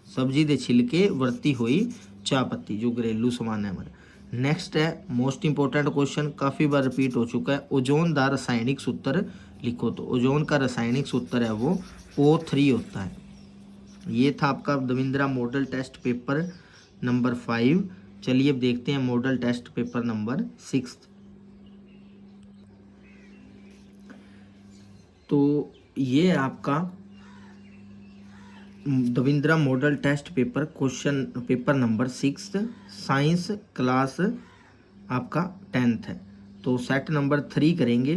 सब्जी दे छिलके, वरती हुई चाह पत्ती, जो घरेलू सामान है हमारा। नेक्स्ट है मोस्ट इंपॉर्टेंट क्वेश्चन, काफ़ी बार रिपीट हो चुका है, ओजोन का रासायनिक सूत्र लिखो। तो ओजोन का रासायनिक सूत्र है वो O3 होता है। ये था आपका Davindra model test paper number 5। चलिए अब देखते हैं मॉडल टेस्ट पेपर नंबर 6। तो ये आपका Davindra model test paper question paper number 6 science class आपका 10th है। तो सेट नंबर 3 करेंगे,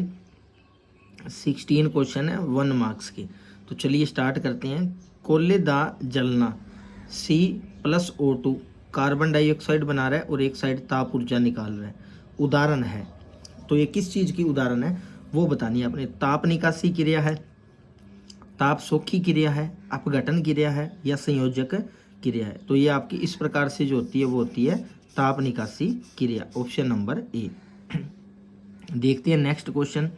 16 क्वेश्चन है 1 मार्क्स के। तो चलिए स्टार्ट करते हैं। कोयले दा जलना C+O2 कार्बन डाइऑक्साइड बना रहा है और एक साइड ताप ऊर्जा निकाल रहा है। उदाहरण है, तो ये किस चीज़ की उदाहरण है वो बतानी है आपने। ताप निकासी क्रिया है, ताप सोखी क्रिया है, अपघटन क्रिया है या संयोजक क्रिया है। तो ये आपकी इस प्रकार से जो होती है वो होती है ताप निकासी क्रिया, ऑप्शन नंबर ए। देखते हैं नेक्स्ट क्वेश्चन।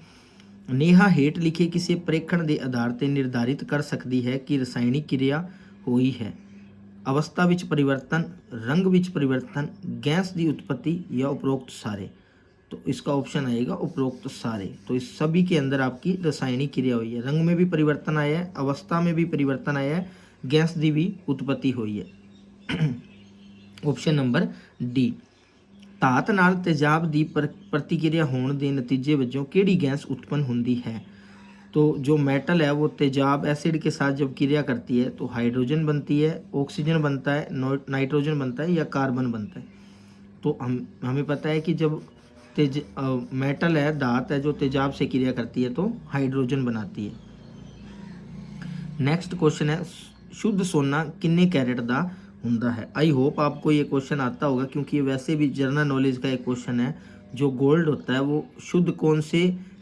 नेहा हेठ लिखे किसी प्रेक्षण के आधार पर निर्धारित कर सकती है कि रासायनिक क्रिया हुई है। अवस्था विच परिवर्तन, रंग विच परिवर्तन, गैस की उत्पत्ति या उपरोक्त सारे। तो इसका ऑप्शन आएगा उपरोक्त सारे। तो इस सभी के अंदर आपकी रासायनिक क्रिया हुई है। रंग में भी परिवर्तन आया है, अवस्था में भी परिवर्तन आया है, गैस की भी उत्पत्ति हुई है। Option number D. धात नाल तेजाब की प्रतिक्रिया होने के नतीजे वजों किहड़ी गैस उत्पन्न होती है। तो जो मेटल है वो तेजाब एसिड के साथ जब क्रिया करती है तो हाइड्रोजन बनती है, ऑक्सीजन बनता है, नाइट्रोजन बनता है या कार्बन बनता है। तो हमें पता है कि जब मेटल है, धात है जो तेजाब से क्रिया करती है तो हाइड्रोजन बनाती है। नेक्स्ट क्वेश्चन है, शुद्ध सोना किन्ने कैरेट का हुंदा है। आई होप आपको ये क्वेश्चन आता होगा, क्योंकि ये वैसे भी जनरल नॉलेज का एक क्वेश्चन है। जो गोल्ड होता है वो शुद्ध कौन से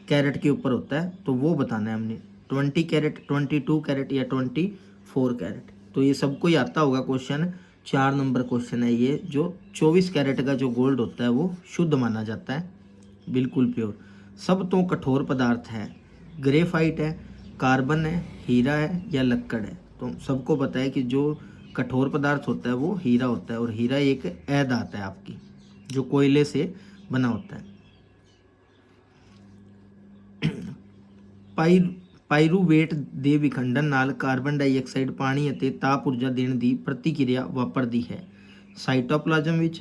कैरेट के ऊपर होता है, तो वो बताना है हमने। 20 कैरेट, 22 कैरेट या 24 कैरेट। तो ये सबको ही आता होगा क्वेश्चन। 4 नंबर क्वेश्चन है ये। जो 24 कैरेट का जो गोल्ड होता है वो शुद्ध माना जाता है, बिल्कुल प्योर। सब तो कठोर पदार्थ है, ग्रेफाइट है, कार्बन है, हीरा है या लक्कड़ है। तो सबको पता है कि जो कठोर पदार्थ होता है वो हीरा होता है, और हीरा एक अधात है आपकी जो कोयले से बना होता है। पायरूवेट ਦੇ ਵਿਖੰਡਨ ਨਾਲ ਕਾਰਬਨ ਡਾਈਆਕਸਾਈਡ ਪਾਣੀ ਅਤੇ ਤਾਪ ਊਰਜਾ ਦੇਣ ਦੀ ਪ੍ਰਤੀਕਿਰਿਆ ਵਾਪਰਦੀ ਹੈ। ਸਾਈਟੋਪਲਾਜ਼ਮ ਵਿੱਚ,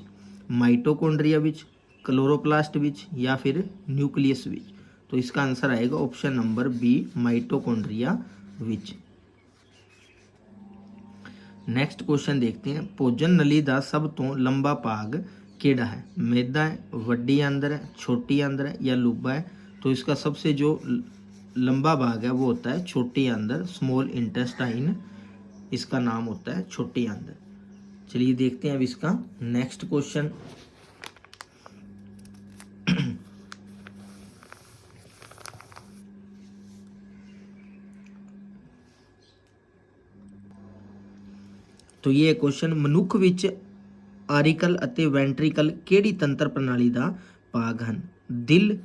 ਮਾइटोकॉन्ड्रिया ਵਿੱਚ, क्लोरोप्लास्ट ਵਿੱਚ या फिर न्यूक्लियस ਵਿੱਚ। तो इसका आंसर आएगा ऑप्शन नंबर बी, माइटोकॉन्ड्रिया ਵਿੱਚ। नैक्सट क्वेश्चन देखते हैं। भोजन नली का सब तो लंबा भाग केड़ा है। मैदा है, वड्डी आंदर है, छोटी आंदर है या लूबा है। तो इसका सबसे जो लंबा भाग है वो होता है छोटी आंदर, स्मॉल इंटेस्टाइन इसका नाम होता है, छोटी आंदर। चलिए देखते हैं अब इसका नेक्स्ट क्वेश्चन। तो ये क्वेश्चन, मनुख विच आरिकल अते वेंट्रिकल केड़ी तंत्र प्रणाली का भाग हैं। दिल,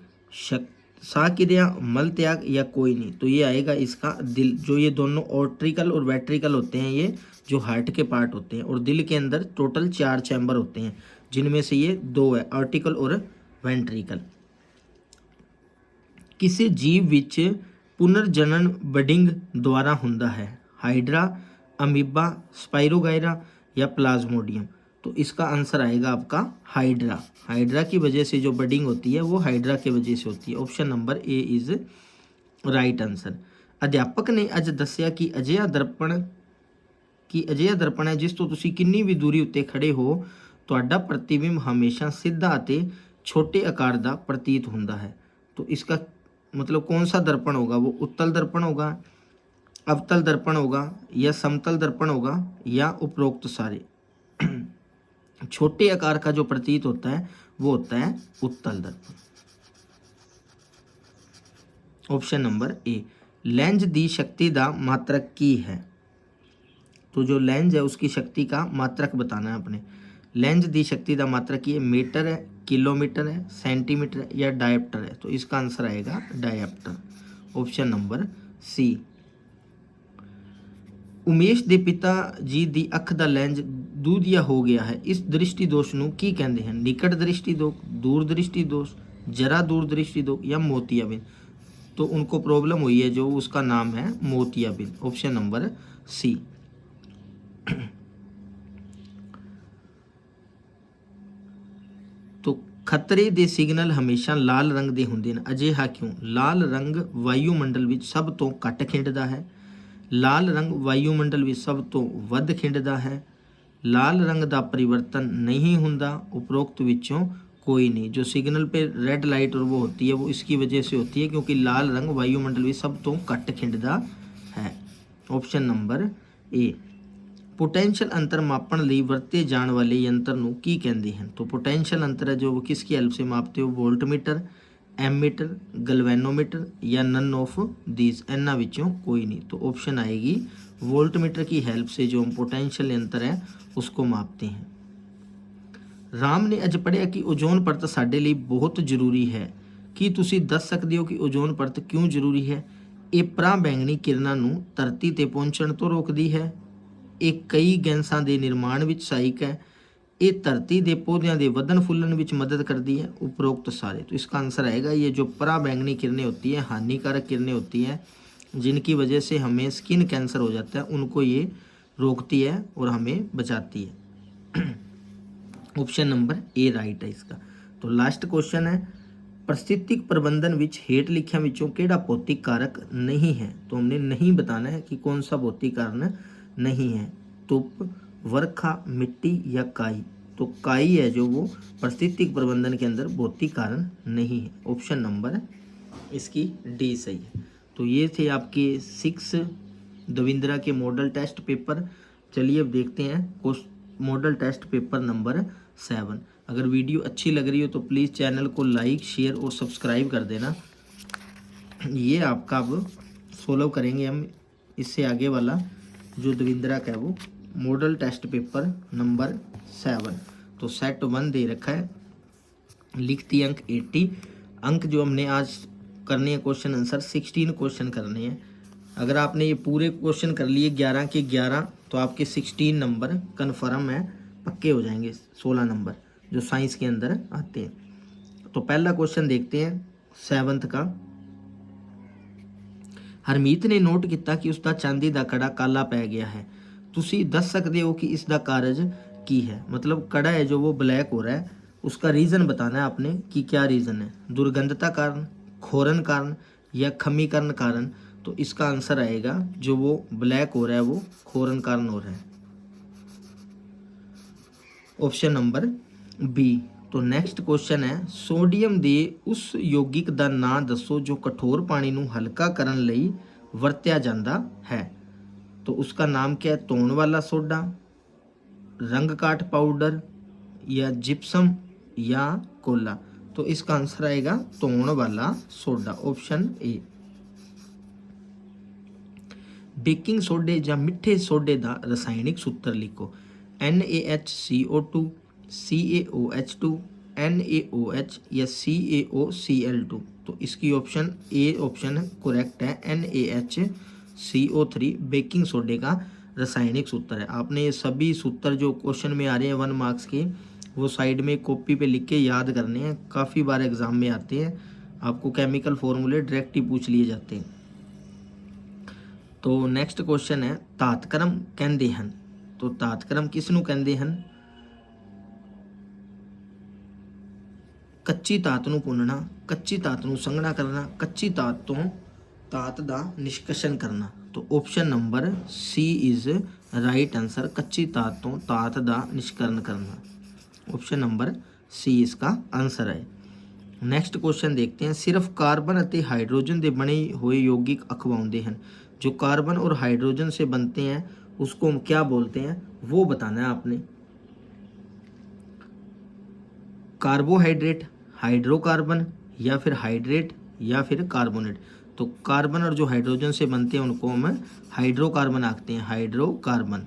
सा क्रिया, मल त्याग या कोई नहीं। तो ये आएगा इसका दिल। जो ये दोनों ऑर्ट्रिकल और वेट्रिकल होते हैं, ये जो हार्ट के पार्ट होते हैं, और दिल के अंदर टोटल 4 चैम्बर होते हैं, जिनमें से ये 2 है, आर्टिकल और वेंट्रिकल। किसी जीव विच पुनर्जनन बडिंग द्वारा हुंदा है? हाइड्रा, अमीबा, स्पाइरोगाइरा या प्लाज्मोडियम। तो इसका आंसर आएगा आपका हाइड्रा। हाइड्रा की वजह से जो बडिंग होती है वो हाइड्रा की वजह से होती है। Option number A is right answer. अध्यापक ने अज दस्या कि अजिहा दर्पण है जिस ਤੋਂ ਤੁਸੀਂ ਕਿੰਨੀ ਵੀ ਦੂਰੀ ਉੱਤੇ ਖੜੇ ਹੋ, ਤੁਹਾਡਾ प्रतिबिंब हमेशा सीधा ਅਤੇ छोटे आकार का प्रतीत होता है। तो इसका मतलब कौन सा दर्पण होगा? वो उत्तल दर्पण होगा, अवतल दर्पण होगा या समतल दर्पण होगा या उपरोक्त सारे। छोटे आकार का जो प्रतीत होता है वो होता है उत्तल दर्पण। ऑप्शन नंबर ए। लेंस दी शक्ति का मात्रक की है? तो जो लेंस है उसकी शक्ति का मात्रक बताना है अपने। लेंस दी शक्ति का मात्रक ये मीटर है, किलोमीटर है, सेंटीमीटर है या डायप्टर है। तो इसका आंसर आएगा dioptre. Option number C. Umesh ਦੇ पिता जी ਦੀ ਅੱਖ ਦਾ ਲੈਂਜ ਦੂਧੀਆ ਹੋ ਗਿਆ ਹੈ, ਇਸ ਦ੍ਰਿਸ਼ਟੀ ਦੋਸ਼ ਨੂੰ ਕੀ ਕਹਿੰਦੇ ਹਨ? ਨਿਕਟ दृष्टि दोष, दूर दृष्टि दोष, जरा दूर दृष्टि दोष या मोतियाबिंद। तो उनको प्रॉब्लम हुई है, जो उसका नाम है मोतियाबिंद। Option number C. तो खतरे ਦੇ सिग्नल हमेशा लाल रंग ਦੇ ਹੁੰਦੇ ਹਨ, ਅਜਿਹਾ ਕਿਉਂ? लाल रंग वायुमंडल ਵਿੱਚ ਸਭ ਤੋਂ ਘੱਟ ਖਿੰਡਦਾ ਹੈ, लाल रंग वायुमंडल ਵਿੱਚ ਸਭ ਤੋਂ ਵੱਧ ਖਿੰਡਦਾ ਹੈ, लाल रंग ਦਾ परिवर्तन नहीं ਹੁੰਦਾ, उपरोक्त ਵਿੱਚੋਂ कोई नहीं। जो सिग्नल पे रेड लाइट और वो होती है वो इसकी वजह से होती है क्योंकि लाल रंग वायुमंडल ਵਿੱਚ ਸਭ ਤੋਂ ਘੱਟ ਖਿੰਡਦਾ है। ऑप्शन नंबर ए। पोटेंशियल अंतर मापन ਲਈ ਵਰਤੇ ਜਾਣ ਵਾਲੇ यंत्र ਨੂੰ ਕੀ ਕਹਿੰਦੇ ਹਨ? तो पोटेंशियल अंतर है जो वो किसकी हेल्प से मापते हो? वोल्टमीटर, एमीटर, गैल्वेनोमीटर या नन ऑफ दीज। इन्हां ਵਿੱਚੋਂ कोई नहीं। तो ऑप्शन आएगी वोल्टमीटर की हेल्प से जो हम पोटेंशियल यंत्र है उसको मापते हैं। राम ने अज पढ़िया कि ओजोन परत साडे ਲਈ बहुत ਜ਼ਰੂਰੀ है। ਕੀ ਤੁਸੀਂ ਦੱਸ ਸਕਦੇ ਹੋ ਕਿ ਓਜ਼ੋਨ ਪਰਤ ਕਿਉਂ ਜ਼ਰੂਰੀ ਹੈ? ਇਹ ਪਰਾਂ ਬੈਂਗਣੀ ਕਿਰਨਾਂ ਨੂੰ ਧਰਤੀ ਤੇ ਪਹੁੰਚਣ ਤੋਂ ਰੋਕਦੀ ਹੈ। ਇਹ ਕਈ ਗੈਸਾਂ ਦੇ ਨਿਰਮਾਣ ਵਿੱਚ ਸਹਾਇਕ ਹੈ। ये धरती के पौधों के वधन फुलन में मदद करती है। उपरोक्त सारे। तो इसका आंसर आएगा ये जो पराबैंगनी किरणें होती हैं, हानिकारक किरणें होती हैं, जिनकी वजह से हमें स्किन कैंसर हो जाता है, उनको ये रोकती है और हमें बचाती है। ऑप्शन नंबर ए राइट है इसका। तो लास्ट क्वेश्चन है, परिस्थितिक प्रबंधन विच हेठ लिखिया विचों केड़ा भौतिक कारक नहीं है? तो हमने नहीं बताना है कि कौन सा भौतिक कारण नहीं है। धुप, वर्षा, मिट्टी या काई। तो काई है जो वो परिस्थितिक प्रबंधन के अंदर भौतिक कारण नहीं है। ऑप्शन नंबर इसकी डी सही है। तो ये थे आपके 6 दविंद्रा के मॉडल टेस्ट पेपर। चलिए अब देखते हैं मॉडल टेस्ट पेपर नंबर 7। अगर वीडियो अच्छी लग रही हो तो प्लीज़ चैनल को लाइक, शेयर और सब्सक्राइब कर देना। ये आपका अब सोल्व करेंगे हम इससे आगे वाला जो दविंद्रा का है वो मॉडल टेस्ट पेपर नंबर 7। तो सेट 1 दे रखा है, लिखती अंक 80 अंक। जो हमने आज करने हैं क्वेश्चन आंसर 16 क्वेश्चन करने हैं। अगर आपने ये पूरे क्वेश्चन कर लिए 11 के 11 तो आपके 16 नंबर कन्फर्म है, पक्के हो जाएंगे। 16 नंबर जो साइंस के अंदर आते हैं। तो पहला क्वेश्चन देखते हैं 7th का। हरमीत ने नोट किया कि उसका चांदी का कड़ा काला पै गया है। तुसी दस सकते हो कि इसका कारज की है? मतलब कड़ा है जो वो ब्लैक हो रहा है, उसका रीज़न बताना है आपने कि क्या रीज़न है। दुर्गंधता कारण, खोरन कारण या खमीकरण कारण। तो इसका आंसर आएगा जो वो ब्लैक हो रहा है वो खोरन कारण हो रहा है। Option number B. तो नेक्स्ट क्वेश्चन है, सोडियम दे उस यौगिक का नाम दसो जो कठोर पानी नूं हल्का करन लई वरत्या जांदा है। तो उसका नाम क्या है? तोण वाला सोडा, रंग काट पाउडर या जिप्सम या कोला। तो इसका आंसर आएगा तोण वाला सोडा। Option A. बेकिंग सोडे या मिठे सोडे का रसायनिक सूत्र लिखो। NaHCO2, CaOH2, NaOH या CaOCl2। तो इसकी ऑप्शन ए ऑप्शन करेक्ट है। NaHCO3 बेकिंग सोडे का रासायनिक सूत्र है। आपने ये सभी सूत्र जो क्वेश्चन में आ रहे हैं 1 मार्क्स के, वो साइड में कॉपी पे लिख के याद करने हैं। काफ़ी बार एग्जाम में आते हैं, आपको केमिकल फॉर्मूले डायरेक्ट ही पूछ लिए जाते हैं। तो नेक्स्ट क्वेश्चन है तात्क्रम कहंदे हन। तो तात्क्रम किसनू कहंदे हन? ਕੱਚੀ ਧਾਤ ਨੂੰ ਭੁੰਨਣਾ, ਕੱਚੀ ਧਾਤ ਨੂੰ ਸੰਘਣਾ ਕਰਨਾ, ਕੱਚੀ ਧਾਤ ਤੋਂ ਧਾਤ ਦਾ ਨਿਸ਼ਕਸ਼ਨ ਕਰਨਾ। तो option number C is right answer, कच्ची धात तो धात का निष्करण करना। ऑप्शन नंबर सी इसका आंसर है। नैक्सट क्वेश्चन देखते हैं, सिर्फ कार्बन और हाइड्रोजन के बने हुए यौगिक अखवाते हैं। जो कार्बन और हाइड्रोजन से बनते हैं उसको हम क्या बोलते हैं, वो बताना है आपने। कार्बोहाइड्रेट, हाइड्रोकार्बन, या फिर हाइड्रेट, या फिर कार्बोनेट। तो कार्बन और जो हाइड्रोजन से बनते हैं उनको हम हाइड्रोकार्बन आखते हैं, हाइड्रोकार्बन।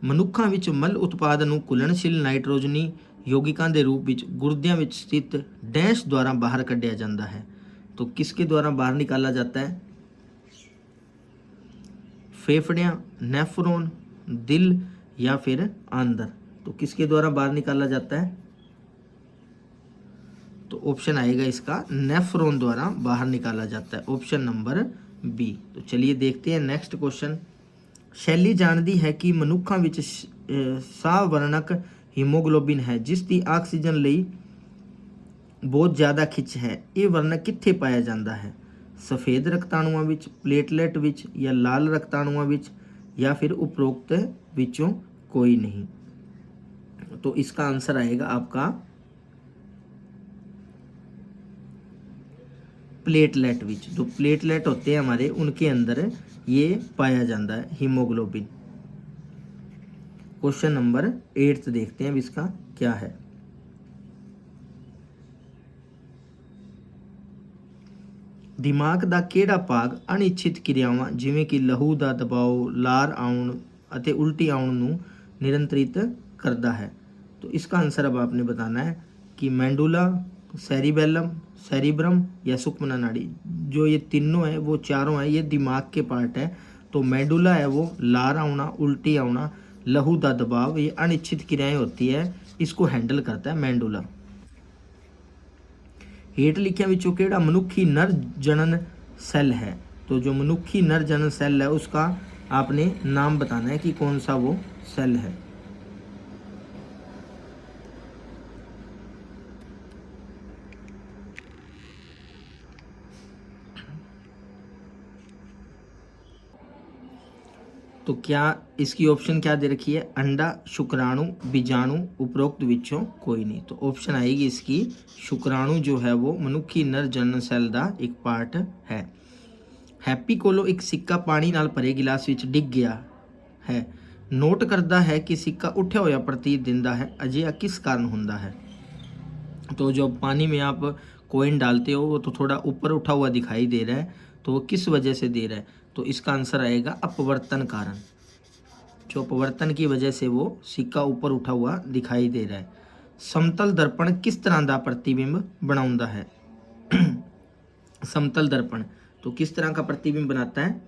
मनुखों विच मल उत्पाद नूं घुलनशील नाइट्रोजनी यौगिकां दे रूप विच गुर्दियां विच स्थित डैश द्वारा बाहर कढ़िया जाता है। तो किसके द्वारा बाहर निकाला जाता है? फेफड़ियाँ, नेफ्रॉन, दिल, या फिर आंदर। तो किसके द्वारा बाहर निकाला जाता है? तो ऑप्शन आएगा इसका नेफ्रॉन द्वारा बाहर निकाला जाता है, ऑप्शन नंबर बी। तो चलिए देखते हैं नेक्स्ट क्वेश्चन। शैली जानती है कि मनुखों विच सावर्णक हीमोग्लोबिन है जिसकी ऑक्सीजन लई बहुत ज़्यादा खिच है। ये वर्णक कित्थे पाया जाता है? सफ़ेद रक्ताणुओं विच, प्लेटलेट विच, या लाल रक्ताणुओं विच, या फिर उपरोक्त विचों कोई नहीं। तो इसका आंसर आएगा आपका प्लेटलेट विच। जो प्लेटलेट होते हैं हमारे उनके अंदर ये पाया जाता है हीमोग्लोबिन। क्वेश्चन नंबर 8 देखते हैं अब इसका क्या है। दिमाग ਦਾ ਕਿਹੜਾ ਭਾਗ ਅਨਿੱਛਿਤ ਕਿਰਿਆਵਾਂ ਜਿਵੇਂ ਕਿ ਲਹੂ ਦਾ ਦਬਾਅ, ਲਾਰ ਆਉਣ ਅਤੇ ਉਲਟੀ ਆਉਣ ਨੂੰ नियंत्रित करता है? तो इसका आंसर अब आपने बताना है कि मेंडुला, सेरिबेलम, सेरिब्रम, या सुक्मना नाड़ी। जो ये तीनों है वो चारों है ये दिमाग के पार्ट है। तो मेंडुला है वो लार आना, उल्टी आना, लहू का दबाव, ये अनिश्चित क्रियाएं होती है, इसको हैंडल करता है मेंडुला। हेठ लिखिया विचों केड़ा मनुखी नर जनन सैल है? तो जो मनुखी नर जनन सैल है उसका आपने नाम बताना है कि कौन सा वो सेल है। तो क्या इसकी ऑप्शन क्या दे रखी है? अंडा, शुक्राणु, बीजाणु, उपरोक्त विचों कोई नहीं। तो ऑप्शन आएगी इसकी शुक्राणु जो है वो मनुखी नर जनन सैल का एक पार्ट है। हैप्पी कोलो एक सिक्का पानी नाल भरे गिलास विच डिग गया है, नोट करता है कि सिक्का उठा हुआ प्रतीत दिंदा है, अजिहा किस कारण हुंदा है? तो जब पानी में आप कोइन डालते हो वो तो थोड़ा ऊपर उठा हुआ दिखाई दे रहा है, तो वो किस वजह से दे रहा है? तो इसका आंसर आएगा अपवर्तन कारण। जो अपवर्तन की वजह से वो सिक्का ऊपर उठा हुआ दिखाई दे रहा है। समतल दर्पण किस तरह का प्रतिबिंब बनाता है? समतल दर्पण तो किस तरह का प्रतिबिंब बनाता है?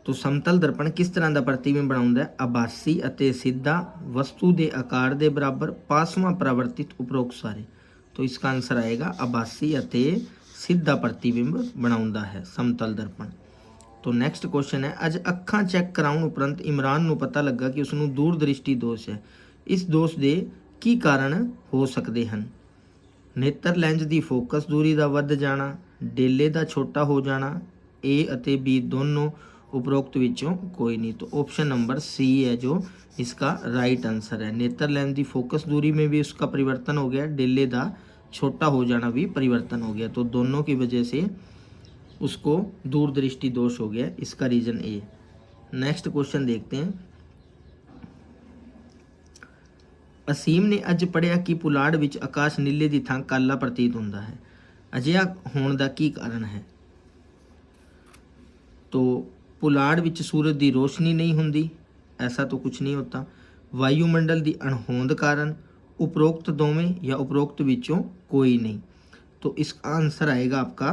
तो समतल दर्पण किस तरह का प्रतिबिंब बनाता है? आभासी ਅਤੇ ਸਿੱਧਾ, वस्तु के आकार के बराबर, पासवां परावर्तित, उपरोक्त सारे। तो इसका आंसर आएगा आभासी ਅਤੇ सीधा प्रतिबिंब बनाता है समतल दर्पण। तो नैक्सट क्वेश्चन है, अज अखा चैक कराने उपरंत इमरान को पता लगा कि उसनों दूरदृष्टि दोष है। इस दोष के की कारण हो सकते हैं? नेत्र लेंस की फोकस दूरी का वध जाना, डेले का छोटा हो जाना, ए और बी दोनों, उपरोक्त विचों कोई नहीं। तो ऑप्शन नंबर सी है जो इसका राइट आंसर है। नेत्र लेंस की फोकस दूरी में भी उसका परिवर्तन हो गया, डेले का छोटा हो जाना भी परिवर्तन हो गया, तो दोनों की वजह से उसको दूरदृष्टि दोष हो गया, इसका रीजन ए। नेक्स्ट क्वेश्चन देखते हैं। असीम ने अज पढ़िया कि पुलाड़ विच आकाश नीले की थां काला प्रतीत होता है, अजिहा होने का की कारण है? तो पुलाड़ विच सूरज की रोशनी नहीं होंदी, ऐसा तो कुछ नहीं होता। वायुमंडल की अणहोंद कारण, उपरोक्त दोवें या उपरोक्त विचों कोई नहीं। तो इसका आंसर आएगा आपका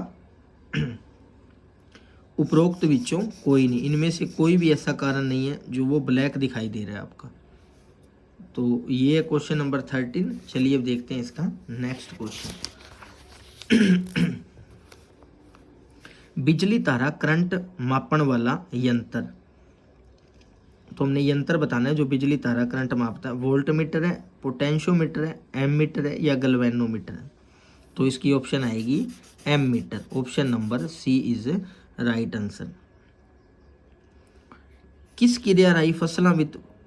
उपरोक्त विचों कोई नहीं। इनमें से कोई भी ऐसा कारण नहीं है जो वो ब्लैक दिखाई दे रहा है आपका। तो ये है क्वेश्चन नंबर 13। चलिए अब देखते हैं इसका नेक्स्ट क्वेश्चन। बिजली धारा करंट मापन वाला यंत्र। तो हमने यंत्र बताना है जो बिजली धारा करंट मापता है। वोल्ट मीटर है, पोटेंशियोमीटर है, एमीटर है या गैल्वेनोमीटर है। तो इसकी ऑप्शन आएगी ammeter. Option number C is right answer. किस किरिया राही फसलों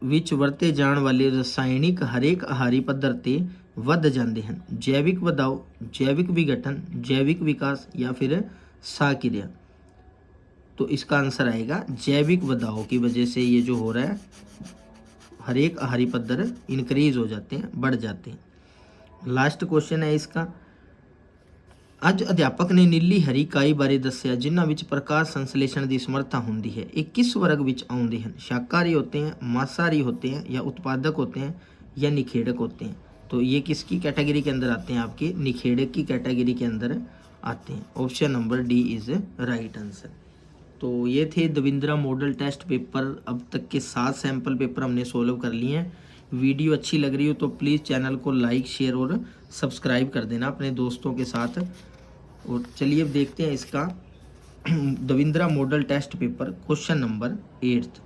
विच वरते जाने वाले रसायनिक हरेक आहारी पद्धर ते वध जाते हैं? जैविक बदलाव, जैविक विघटन, जैविक विकास या फिर साक्रिया। तो इसका आंसर आएगा जैविक बदलाव की वजह से ये जो हो रहा है हरेक आहारी पद्धर इंक्रीज हो जाते हैं, बढ़ जाते हैं। लास्ट क्वेश्चन है इसका। अज अध्यापक ने नीली हरी काई बारे दस्या जिन्हां विच प्रकाश संश्लेषण की समर्था होंदी है। ये किस वर्ग विच आउंदे हैं? शाकाहारी होते हैं, मांसाहारी होते हैं या उत्पादक होते हैं या निखेड़क होते हैं? तो ये किसकी कैटेगरी के अंदर आते हैं? आपके निखेड़क की कैटेगरी के अंदर आते हैं। Option number D is right answer. तो ये थे दविंद्रा मॉडल टेस्ट पेपर। अब तक के 7 सैंपल पेपर हमने सोल्व कर लिए हैं। वीडियो अच्छी लग रही हो तो प्लीज़ चैनल को लाइक, शेयर और सब्सक्राइब कर देना अपने दोस्तों के साथ। और चलिए अब देखते हैं इसका Davindra model test paper question number 8।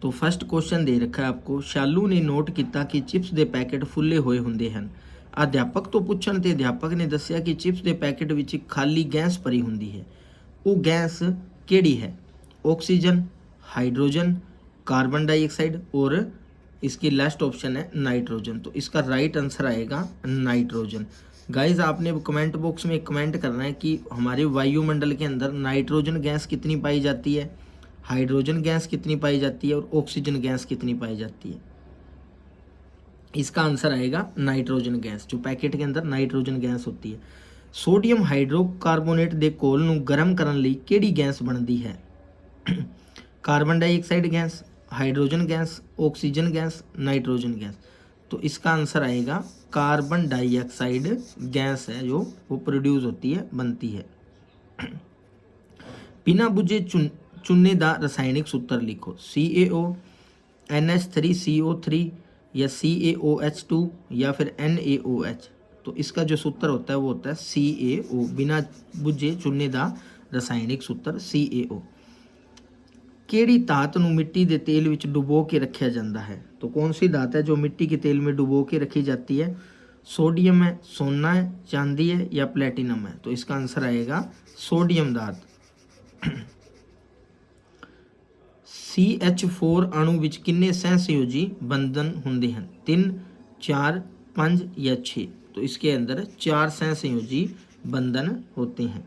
तो फर्स्ट क्वेश्चन दे रखा है आपको। शालू ने नोट किया कि चिप्स के पैकेट फुले हुए होंगे हैं। अध्यापक तो पूछण ते अध्यापक ने दस्या कि चिप्स के पैकेट विच खाली गैस भरी होंदी है। वो गैस केड़ी है? ऑक्सीजन, हाइड्रोजन, कार्बन डाइऑक्साइड और इसकी लास्ट ऑप्शन है नाइट्रोजन। तो इसका राइट आंसर आएगा नाइट्रोजन। गाइज आपने कमेंट बॉक्स में कमेंट करना है कि हमारे वायुमंडल के अंदर नाइट्रोजन गैस कितनी पाई जाती है, हाइड्रोजन गैस कितनी पाई जाती है और ऑक्सीजन गैस कितनी पाई जाती है। इसका आंसर आएगा नाइट्रोजन गैस। जो पैकेट के अंदर नाइट्रोजन गैस होती है। सोडियम हाइड्रोकार्बोनेट दे घोल नूं गर्म करन लई किहड़ी गैस बनदी है? Carbon dioxide gas, hydrogen gas, oxygen gas, nitrogen gas. तो इसका आंसर आएगा कार्बन डाइऑक्साइड गैस है जो वो प्रोड्यूस होती है, बनती है। बिना बुझे चूने का रसायनिक सूत्र लिखो। CaO, NH3CO3 या CaOH2 या फिर NaOH। तो इसका जो सूत्र होता है वो होता है CaO। बिना बुझे चूने का रसायनिक सूत्र CaO। केड़ी धात नूं मिट्टी के तेल विच डुबो के रखा जाता है? तो कौन सी धात है जो मिट्टी के तेल में डुबो के रखी जाती है? सोडियम है, सोना है, चांदी है या प्लेटिनम है? तो इसका आंसर आएगा सोडियम धात। CH4 अणु विच किन्ने सहसंयोजी बंधन होंदे हैं? 3, 4, 5 या 6? तो इसके अंदर 4 सहसंयोजी बंधन होते हैं।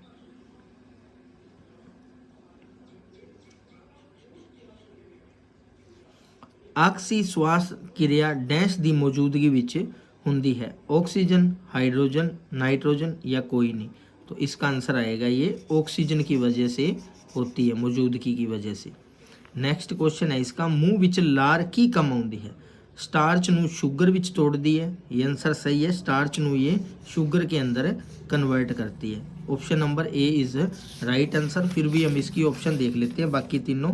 आक्सी श्वास क्रिया डैश की मौजूदगी विच होंदी है? ऑक्सीजन, हाइड्रोजन, नाइट्रोजन या कोई नहीं? तो इसका आंसर आएगा ये ऑक्सीजन की वजह से होती है, मौजूदगी की वजह से। नेक्स्ट क्वेश्चन है इसका। मूँह विच लार की कम आउंदी है? स्टार्च नूं शुगर विच तोड़ती है? ये आंसर सही है। स्टार्च नूं ये शुगर के अंदर कन्वर्ट करती है। Option number A is right answer. फिर भी हम इसकी ऑप्शन देख लेते हैं बाकी तीनों।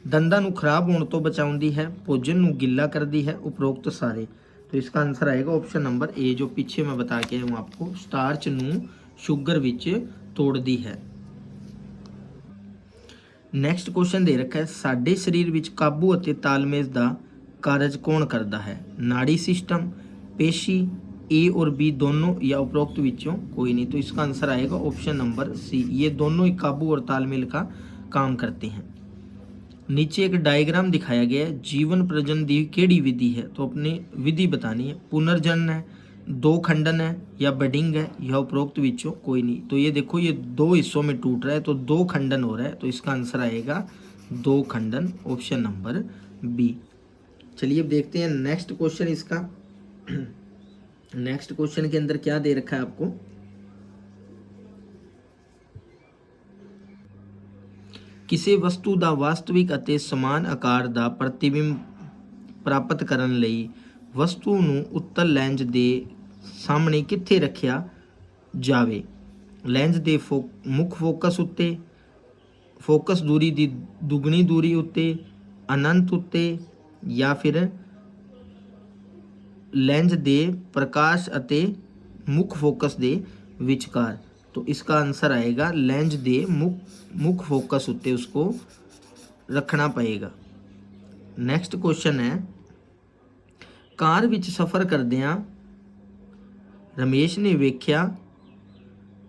दंदां नूं खराब होने तो बचाउंदी है, भोजन नूं गिला करती है, उपरोक्त सारे। तो इसका आंसर आएगा ऑप्शन नंबर ए जो पीछे मैं बता के आया हूँ आपको। स्टार्च नूं शुगर विच तोड़ती है। नैक्सट क्वेश्चन दे रखा है। साडे शरीर विच काबू अते तालमेल का कारज कौन करता है? नाड़ी सिस्टम, पेशी, ए और बी दोनों या उपरोक्त विचों कोई नहीं? तो इसका आंसर आएगा ऑप्शन नंबर सी। ये दोनों ही काबू और तालमेल का काम करते हैं। नीचे एक डायग्राम दिखाया गया है। जीवन प्रजनन की केड़ी विधि है? तो अपनी विधि बतानी है। पुनर्जनन है, दो खंडन है या बडिंग है या उपरोक्त विचों कोई नहीं? तो ये देखो ये 2 हिस्सों में टूट रहा है तो 2 खंडन हो रहा है। तो इसका आंसर आएगा 2 खंडन। Option number B. चलिए अब देखते हैं नेक्स्ट क्वेश्चन इसका। नेक्स्ट क्वेश्चन के अंदर क्या दे रखा है आपको। किसी वस्तु का वास्तविक अते समान आकार का प्रतिबिंब प्राप्त करने लई वस्तु ਨੂੰ उत्तल ਲੈਂਜ ਦੇ ਸਾਹਮਣੇ ਕਿੱਥੇ ਰੱਖਿਆ ਜਾਵੇ। ਲੈਂਜ ਦੇ ਮੁੱਖ ਫੋਕਸ ਉੱਤੇ, ਫੋਕਸ ਦੂਰੀ ਦੀ ਦੁੱਗਣੀ ਦੂਰੀ ਉੱਤੇ, ਅਨੰਤ ਉੱਤੇ, ਜਾਂ ਫਿਰ ਲੈਂਜ ਦੇ ਪ੍ਰਕਾਸ਼ ਅਤੇ ਮੁੱਖ ਫੋਕਸ ਦੇ ਵਿਚਕਾਰ। तो इसका आंसर आएगा लेंस दे मुख फोकस उत्ते उसको रखना पएगा। नैक्सट क्वेश्चन है, कार विच सफ़र करदियां रमेश ने वेख्या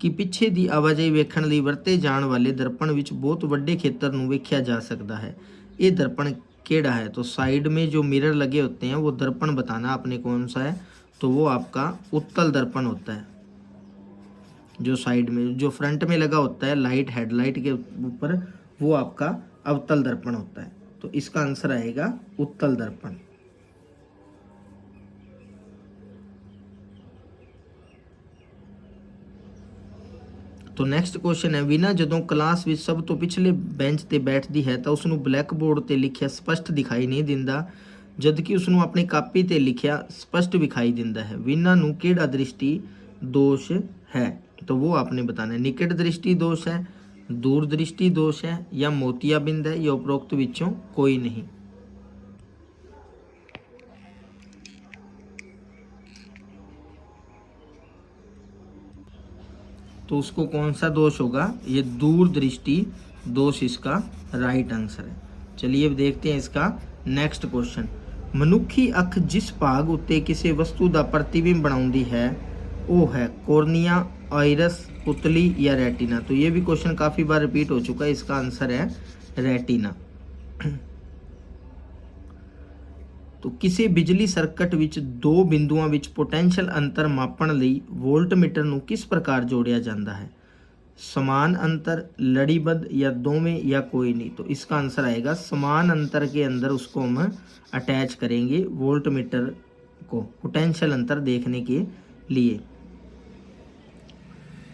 कि पिछे दी आवाजाही वेखण लई वरते जाण वाले दर्पण विच बहुत वड्डे खेतर नूं वेख्या जा सकता है। ये दर्पण केड़ा है? तो साइड में जो मिरर लगे होते हैं वो दर्पण बताना आपने कौन सा है। तो वो आपका उत्तल दर्पण होता है। जो साइड में, जो फ्रंट में लगा होता है लाइट, हेडलाइट के ऊपर, वो आपका अवतल दर्पण होता है। तो इसका आंसर आएगा उत्तल दर्पण। तो नैक्सट क्वेश्चन है, वीना जदों क्लास विच सब तो पिछले बेंच ते बैठदी है तो उसनूं ब्लैक बोर्ड ते लिखिया स्पष्ट दिखाई नहीं दिंदा, जबकि उसनूं अपनी कापी ते लिखिया स्पष्ट दिखाई दिंदा है। वीना नूं किहड़ा दृष्टि दोष है? तो वो आपने बताना है। निकट दृष्टि दोष है, दूर दृष्टि दोष है, या मोतियाबिंद है, या उपरोक्त विचों कोई नहीं। तो उसको कौन सा दोष होगा? ये दूर दृष्टि दोष इसका राइट आंसर है। चलिए अब देखते हैं इसका नेक्स्ट क्वेश्चन। मनुखी अख जिस भाग उत्ते किसी वस्तु का प्रतिबिंब बनाउंदी है वो है कोर्निया, आइरस, पुतली या रेटिना। तो ये भी क्वेश्चन काफ़ी बार रिपीट हो चुका है। इसका आंसर है रेटिना। तो किसी बिजली सर्किट विच दो बिंदुओं विच पोटेंशियल अंतर मापण लई वोल्टमीटर नूं किस प्रकार जोड़िया जाता है? समान अंतर, लड़ीबद्ध, या दोवें, या कोई नहीं। तो इसका आंसर आएगा समान अंतर के अंदर उसको हम अटैच करेंगे वोल्टमीटर को, पोटेंशियल अंतर देखने के लिए।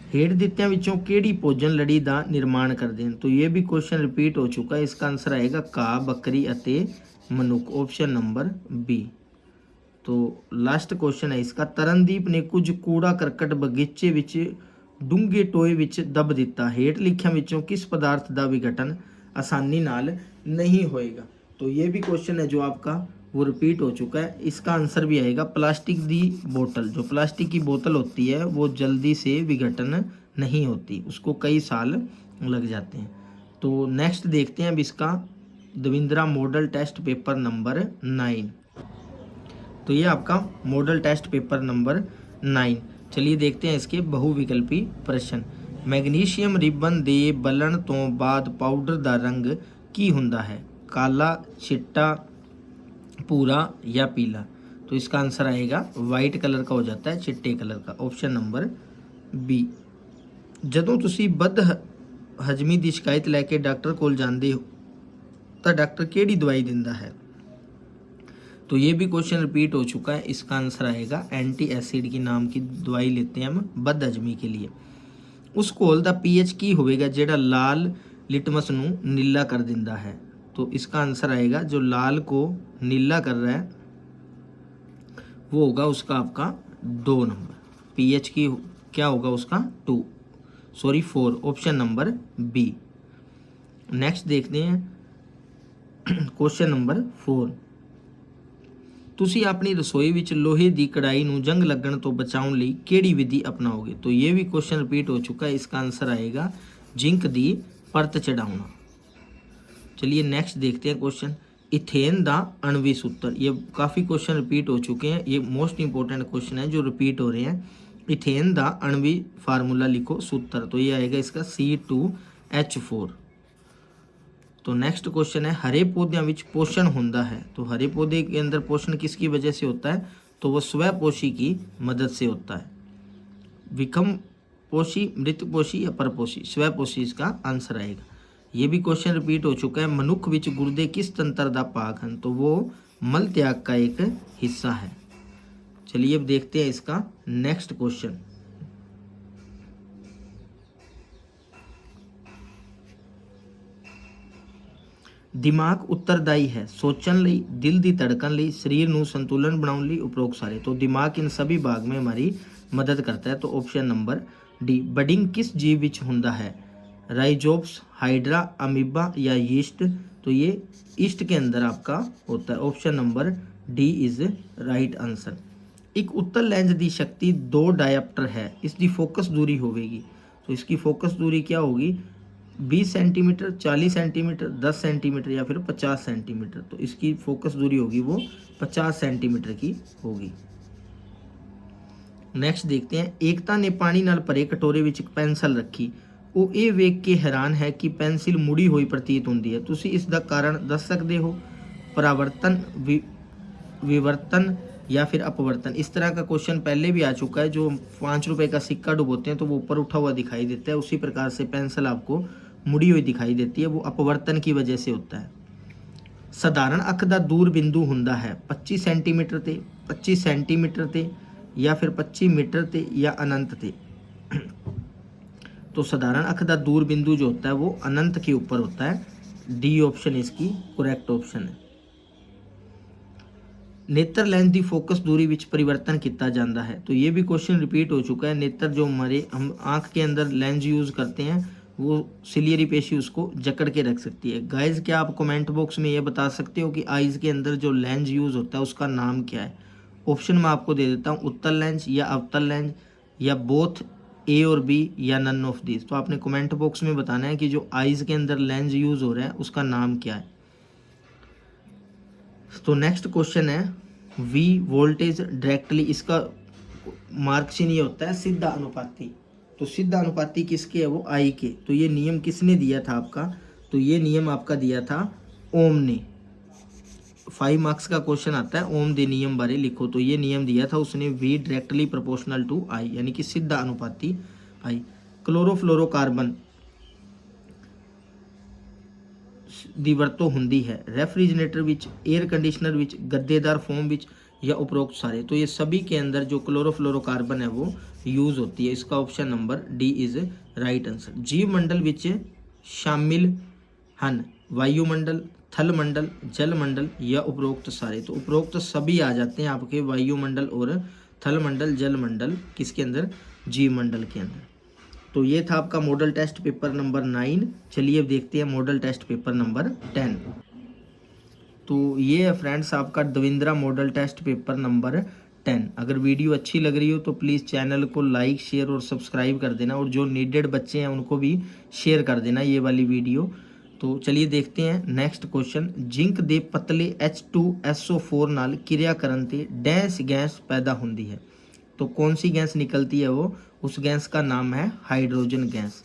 हेठ दित्तियां विचों किहड़ी भोजन लड़ी का निर्माण करते हैं? तो ये भी क्वेश्चन रिपीट हो चुका है। इसका आंसर आएगा घाह, बकरी अते मनुख, ऑप्शन नंबर बी। तो लास्ट क्वेश्चन है इसका, तरनदीप ने कुछ कूड़ा करकट बगीचे विच डूंगे टोए विच दब दिता, हेठ लिखियां विचों किस पदार्थ का विघटन आसानी नाल नहीं होएगा? तो ये भी क्वेश्चन है जो आपका वो रिपीट हो चुका है। इसका आंसर भी आएगा प्लास्टिक दी बोतल। जो प्लास्टिक की बोतल होती है वो जल्दी से विघटन नहीं होती, उसको कई साल लग जाते हैं। तो नेक्स्ट देखते हैं अब इसका Davindra model test paper number 9। तो ये आपका मॉडल टेस्ट पेपर नंबर 9। चलिए देखते हैं इसके बहुविकल्पी प्रश्न। मैग्नीशियम रिबन दे बलन तो बाद पाउडर का रंग की हुंदा है? काला, चिट्टा, पूरा या पीला? तो इसका आंसर आएगा वाइट कलर का हो जाता है, चिट्टे कलर का, ऑप्शन नंबर बी। जदों तुसी बद हजमी की शिकायत लैके डॉक्टर कोल जाते हो तो डॉक्टर किहड़ी दवाई दिंदा है? तो ये भी क्वेश्चन रिपीट हो चुका है। इसका आंसर आएगा एंटी एसिड की नाम की दवाई लेते हैं हम बद हजमी के लिए। उस घोल का पीएच की होगा जेड़ा लाल लिटमस नूं नीला कर दिंदा है? तो इसका आंसर आएगा जो लाल को नीला कर रहा है वो होगा उसका आपका 2 नंबर। पीएच की क्या होगा उसका 4, ऑप्शन नंबर बी। नेक्स्ट देखते हैं क्वेश्चन नंबर 4। तुसी अपनी रसोई विच लोहे की कढ़ाई नूं जंग लगन तो बचाउण लई किहड़ी विधि अपनाओगे? तो ये भी क्वेश्चन रिपीट हो चुका है। इसका आंसर आएगा जिंक की परत चढ़ाना। चलिए नेक्स्ट देखते हैं क्वेश्चन, इथेन का अणवी सूत्र। ये काफ़ी क्वेश्चन रिपीट हो चुके हैं, ये मोस्ट इंपॉर्टेंट क्वेश्चन है जो रिपीट हो रहे हैं। इथेन का अणवी फार्मूला लिखो, सूत्र। तो ये आएगा इसका C2H4। तो नेक्स्ट क्वेश्चन है, हरे पौधों में पोषण होता है? तो हरे पौधे के अंदर पोषण किसकी वजह से होता है? तो वह स्वपोषी की मदद से होता है। विखम पोषी, मृतपोषी या परपोषी? स्वपोषी इसका आंसर आएगा। ये भी क्वेश्चन रिपीट हो चुका है। मनुख विच गुर्दे किस तंत्र का भाग हैं? तो वो मल त्याग का एक हिस्सा है। चलिए अब देखते हैं इसका नेक्स्ट क्वेश्चन। ਦਿਮਾਗ उत्तरदायी है सोचने ਲਈ, दिल ਦੀ ਧੜਕਣ ਲਈ, शरीर ਨੂੰ संतुलन बनाने ਲਈ, उपरोक्त सारे। तो दिमाग इन सभी भाग में हमारी मदद करता है। तो ऑप्शन नंबर डी। बडिंग किस जीव विच हुंदा है? राइजोप्स, हाइड्रा, अमीबा या यीस्ट? तो ये ईस्ट के अंदर आपका होता है। Option number D is right answer. एक उत्तल लेंस की शक्ति 2 डायप्टर है, इसकी फोकस दूरी होगी। तो इसकी फोकस दूरी क्या होगी? 20 सेंटीमीटर, 40 सेंटीमीटर, 10 सेंटीमीटर या फिर 50 सेंटीमीटर। तो इसकी फोकस दूरी होगी वो 50 सेंटीमीटर की होगी। नेक्स्ट देखते हैं। एकता ने पानी नाल भरे कटोरे विच एक पेंसिल रखी, वो ये वेख के हैरान है कि पेंसिल मुड़ी हुई प्रतीत होती है। तुसी इसका कारण दस सकते हो? परावर्तन, विवर्तन या फिर अपवर्तन? इस तरह का क्वेश्चन पहले भी आ चुका है। जो 5 रुपए का सिक्का डुबोते हैं तो वो ऊपर उठा हुआ दिखाई देता है, उसी प्रकार से पेंसिल आपको मुड़ी हुई दिखाई देती है, वो अपवर्तन की वजह से होता है। साधारण अख का दूर बिंदु हुंदा है 25 सेंटीमीटर ते, 25 सेंटीमीटर ते या फिर 25 मीटर ते या अनंत ते? तो साधारण अख का दूर बिंदु जो होता है वो अनंत के ऊपर होता है। डी ऑप्शन इसकी करेक्ट ऑप्शन है। नेत्र लेंस की फोकस दूरी विच परिवर्तन किया जाता है। तो ये भी क्वेश्चन रिपीट हो चुका है। नेत्र जो हमारे हम आँख के अंदर लेंस यूज़ करते हैं वो सिलियरी पेशी उसको जकड़ के रख सकती है। गाइज क्या आप कमेंट बॉक्स में ये बता सकते हो कि आइज़ के अंदर जो लेंस यूज़ होता है उसका नाम क्या है? ऑप्शन मैं आपको दे देता हूँ, उत्तल लेंस या अवतल लेंस या बोथ ए और बी या नन ऑफ दिस। तो आपने कमेंट बॉक्स में बताना है कि जो आइज़ के अंदर लेंस यूज़ हो रहा है उसका नाम क्या है। तो नेक्स्ट क्वेश्चन है वी वोल्टेज डायरेक्टली, इसका मार्क चिन्ह ये होता है सीधा अनुपाती। तो सीधा अनुपाती किसके है? वो आई के। तो ये नियम किसने दिया था आपका? तो ये नियम आपका दिया था ओम ने। 5 मार्क्स का क्वेश्चन आता है, ओम दे नियम बारे लिखो। तो ये नियम दिया था उसने, वी डायरेक्टली प्रोपोर्शनल टू आई, यानी कि सीधा अनुपाती आई। क्लोरोफ्लोरोकार्बन ਦੀ ਵਰਤੋਂ ਹੁੰਦੀ है रेफ्रिजरेटर विच, एयर कंडीशनर विच, गद्देदार फोम विच या उपरोक्त सारे? तो ये सभी के अंदर जो क्लोरोफ्लोरोकार्बन है वो यूज़ होती है। इसका option number D is right answer. जीव मंडल विच शामिल हन वायुमंडल, थल मंडल, जल मंडल या उपरोक्त सारे? तो उपरोक्त सभी आ जाते हैं आपके वायुमंडल और थल मंडल, जल मंडल किसके अंदर? जीव मंडल के अंदर। तो ये था आपका मॉडल टेस्ट पेपर नंबर 9। चलिए अब देखते हैं मॉडल टेस्ट पेपर नंबर 10। तो ये है फ्रेंड्स आपका Davindra model test paper number 10। अगर वीडियो अच्छी लग रही हो तो प्लीज़ चैनल को लाइक, शेयर और सब्सक्राइब कर देना, और जो नीडेड बच्चे हैं उनको भी शेयर कर देना ये वाली वीडियो। तो चलिए देखते हैं नेक्स्ट क्वेश्चन। जिंक दे पतले H2SO4 नाल किरिया करन ते डैश गैस पैदा होंदी है। तो कौन सी गैस निकलती है वो? उस गैस का नाम है हाइड्रोजन गैस।